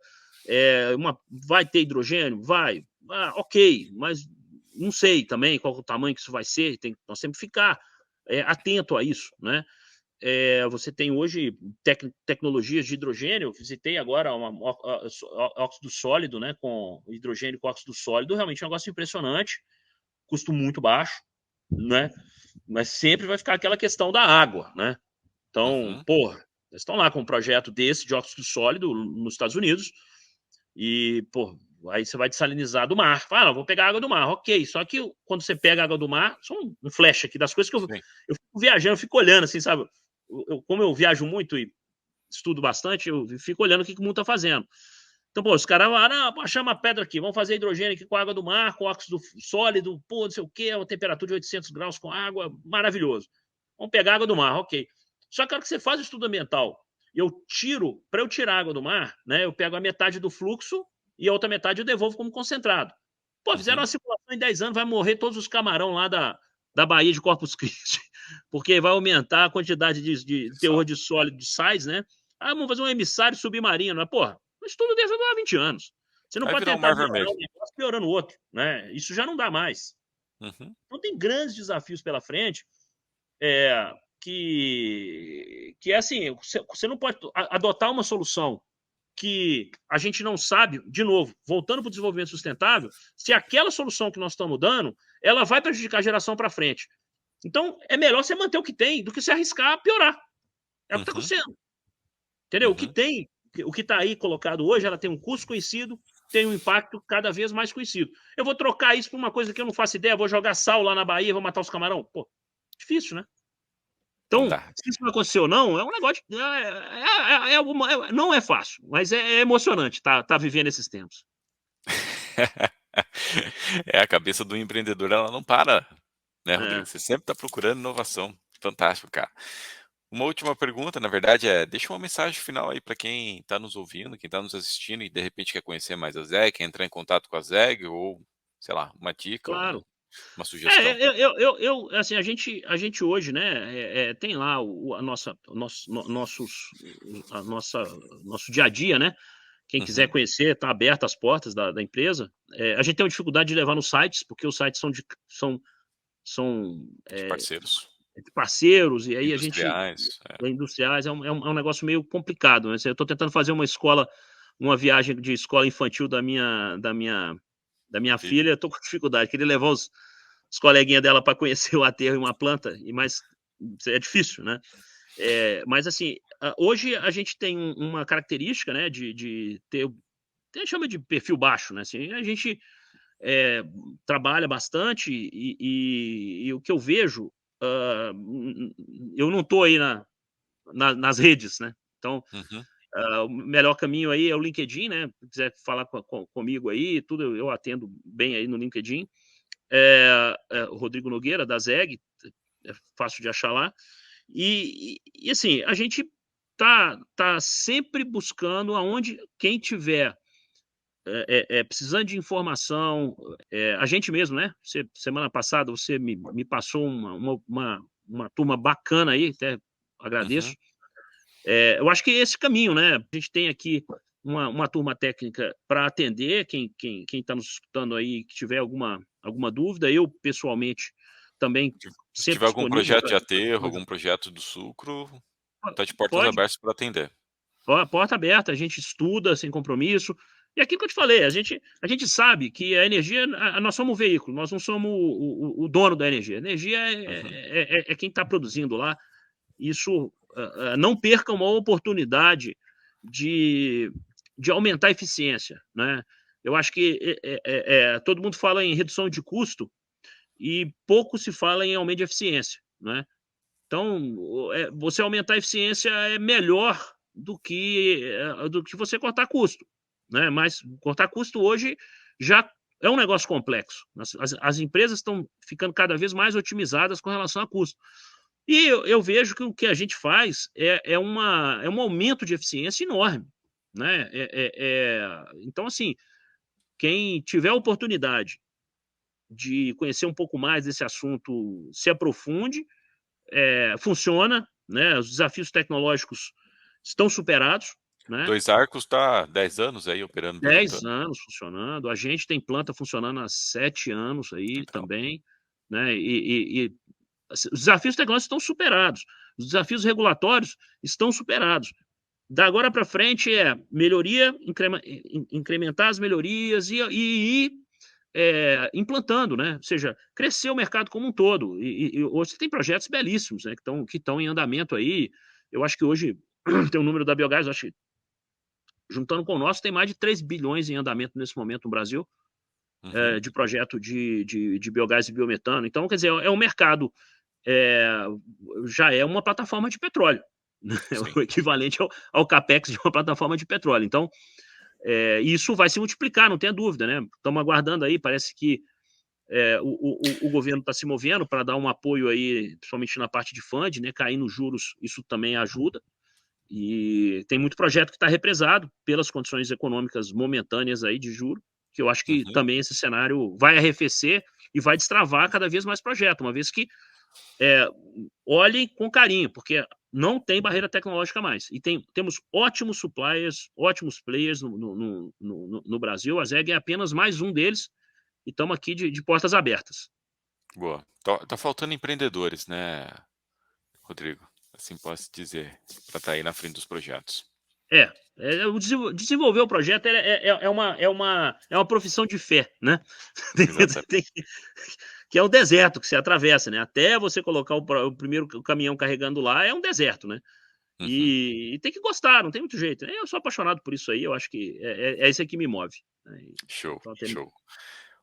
vai ter hidrogênio? Vai. Ah, ok, mas não sei também qual é o tamanho que isso vai ser, nós temos que ficar atento a isso, né? Você tem hoje tecnologias de hidrogênio, visitei agora óxido sólido, né? Com hidrogênio com óxido sólido, realmente é um negócio impressionante, custo muito baixo, né? Mas sempre vai ficar aquela questão da água, né? Então, Uhum. porra, eles estão lá com um projeto desse de óxido sólido nos Estados Unidos e, pô, aí você vai dessalinizar do mar. Fala, vou pegar água do mar, ok. Só que quando você pega a água do mar, só um flash aqui das coisas que Sim. eu fico viajando, eu fico olhando, assim, sabe? Como eu viajo muito e estudo bastante, eu fico olhando o que o mundo tá fazendo. Então, pô, os caras vão achar uma pedra aqui, vamos fazer hidrogênio aqui com água do mar, com óxido sólido, pô, não sei o quê, uma temperatura de 800 graus com água, maravilhoso. Vamos pegar água do mar, ok. Só que a hora que você faz o estudo ambiental, para eu tirar água do mar, né, eu pego a metade do fluxo e a outra metade eu devolvo como concentrado. Pô, fizeram uma Uhum. simulação em 10 anos, vai morrer todos os camarão lá da Baía de Corpus Christi, porque vai aumentar a quantidade de teor Exato. de sólido, de sais, né? Ah, vamos fazer um emissário submarino, mas, porra, um estudo desse vai durar 20 anos. Você não Vai pode virar um tentar mar melhorar vermelho. um negócio piorando o outro, né? Isso já não dá mais. Uhum. Então tem grandes desafios pela frente, é, que é assim, você não pode adotar uma solução que a gente não sabe, de novo, voltando para o desenvolvimento sustentável, se aquela solução que nós estamos dando, ela vai prejudicar a geração para frente. Então, é melhor você manter o que tem do que se arriscar a piorar. É o que está Uhum. acontecendo. Entendeu? Uhum. O que está aí colocado hoje, ela tem um custo conhecido, tem um impacto cada vez mais conhecido. Eu vou trocar isso por uma coisa que eu não faço ideia, vou jogar sal lá na Bahia, vou matar os camarão. Pô, difícil, né? Não Então, dá. se isso vai acontecer ou não, é um negócio. Não é fácil, mas é emocionante tá vivendo esses tempos. É, a cabeça do empreendedor, ela não para, né, Rodrigo? É, Você sempre está procurando inovação. Fantástico, cara. Uma última pergunta, na verdade, deixa uma mensagem final aí para quem está nos ouvindo, quem está nos assistindo e de repente quer conhecer mais a ZEG, quer entrar em contato com a ZEG ou, sei lá, uma dica, Claro. uma sugestão. Assim, a gente hoje, né, tem lá a nosso dia a dia, né, quem quiser Uhum. conhecer, está aberto as portas da empresa. A gente tem uma dificuldade de levar nos sites, porque os sites são, De parceiros de parceiros, e aí a gente industriais. industriais, é um negócio meio complicado, né, eu estou tentando fazer uma viagem de escola infantil da minha Filha. filha, estou com dificuldade, queria levar os coleguinhas dela para conhecer o aterro e uma planta, mas é difícil, né. Mas assim, hoje a gente tem uma característica, né, de ter, a gente chama de perfil baixo, né, assim, a gente, eh, trabalha bastante e o que eu vejo, eu não estou aí nas redes, né, então, Uhum. o melhor caminho aí é o LinkedIn, né, se quiser falar comigo aí, tudo eu atendo bem aí no LinkedIn. O Rodrigo Nogueira, da ZEG, é fácil de achar lá. E assim, a gente tá sempre buscando aonde quem tiver, precisando de informação, a gente mesmo, né, semana passada você me passou uma turma bacana aí, até agradeço. Uhum. Eu acho que é esse caminho, né, a gente tem aqui uma turma técnica para atender quem está nos escutando aí, que tiver alguma dúvida, eu pessoalmente também Se sempre tiver algum disponível projeto para de aterro, algum projeto do sucro, tá de portas pode, abertas para atender. porta aberta, a gente estuda sem compromisso. E aquilo que eu te falei, a gente sabe que a energia, nós somos um veículo, nós não somos o dono da energia. A energia Uhum. é quem está produzindo lá. Isso, não perca uma oportunidade de de aumentar a eficiência, né. Eu acho que, todo mundo fala em redução de custo e pouco se fala em aumento de eficiência, né. Então, você aumentar a eficiência é melhor do que você cortar custo, né, mas cortar custo hoje já é um negócio complexo. As empresas estão ficando cada vez mais otimizadas com relação a custo. E eu vejo que o que a gente faz é um aumento de eficiência enorme, né. Então, assim, quem tiver a oportunidade de conhecer um pouco mais desse assunto, se aprofunde. Funciona, né, os desafios tecnológicos estão superados, né, 2 Arcos tá 10 anos aí operando 10 biometano. anos funcionando, a gente tem planta funcionando há 7 anos aí Legal. também, né, assim, os desafios tecnológicos estão superados, os desafios regulatórios estão superados. Da agora para frente é melhoria, incrementar as melhorias e ir, implantando, né, ou seja, crescer o mercado como um todo. E hoje você tem projetos belíssimos, né, que estão em andamento aí. Eu acho que hoje tem um número da Biogás, acho que juntando com o nosso, tem mais de 3 bilhões em andamento nesse momento no Brasil, Uhum. de projeto de biogás e biometano. Então, quer dizer, é um mercado, eh, já é uma plataforma de petróleo, né, é Sim. o equivalente ao capex de uma plataforma de petróleo. Então, isso vai se multiplicar, não tenha dúvida, né. Estamos aguardando aí, parece que, o governo está se movendo para dar um apoio aí, principalmente na parte de funding, né, cair nos juros, isso também ajuda. E tem muito projeto que está represado pelas condições econômicas momentâneas aí de juro, que eu acho que Uhum. também esse cenário vai arrefecer e vai destravar cada vez mais projeto, uma vez que, eh, olhem com carinho, porque não tem barreira tecnológica mais. E temos ótimos suppliers, ótimos players no Brasil, a ZEG é apenas mais um deles, e estamos aqui de portas abertas. Boa. Tá faltando empreendedores, né, Rodrigo? Assim posso dizer, para estar aí na frente dos projetos. O desenvolver o projeto é uma profissão de fé, né. Tem tem Exatamente. que é o deserto que você atravessa, né, até você colocar o primeiro caminhão carregando lá é um deserto, né. Uhum. E tem que gostar, não tem muito jeito, né. Eu sou apaixonado por isso aí, eu acho que é isso aí que me move, né, Show, então tem show.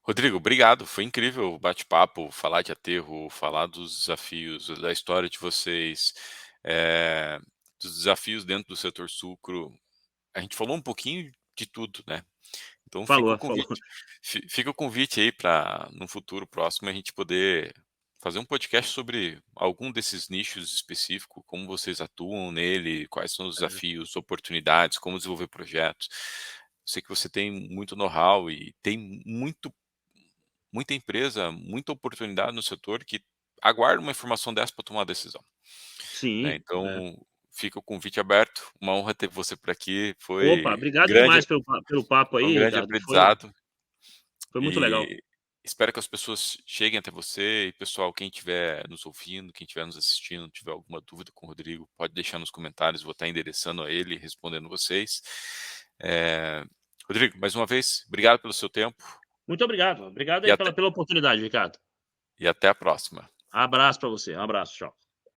Rodrigo, obrigado. Foi incrível o bate-papo, falar de aterro, falar dos desafios, da história de vocês, eh, dos desafios dentro do setor sucro. A gente falou um pouquinho de tudo, né. Então fica o falou, falou. convite. Fica o convite aí para no futuro próximo a gente poder fazer um podcast sobre algum desses nichos específicos, como vocês atuam nele, quais são os É. desafios, oportunidades, como desenvolver projetos. Sei que você tem muito know-how e tem muita empresa, muita oportunidade no setor que aguarda uma informação dessa para tomar uma decisão, né. Sim, é. Então, fica o convite aberto, uma honra ter você por aqui, Opa, foi obrigado demais pelo papo um aí, grande Ricardo. Foi aprendizado. foi muito legal. E espero que as pessoas cheguem até você e, pessoal, quem estiver nos ouvindo, quem estiver nos assistindo, tiver alguma dúvida com o Rodrigo, pode deixar nos comentários, vou estar endereçando a ele, respondendo vocês. Rodrigo, mais uma vez, obrigado pelo seu tempo Muito obrigado. Obrigado e aí até pela oportunidade, Ricardo. e até a próxima. Abraço para você. Um abraço. Tchau.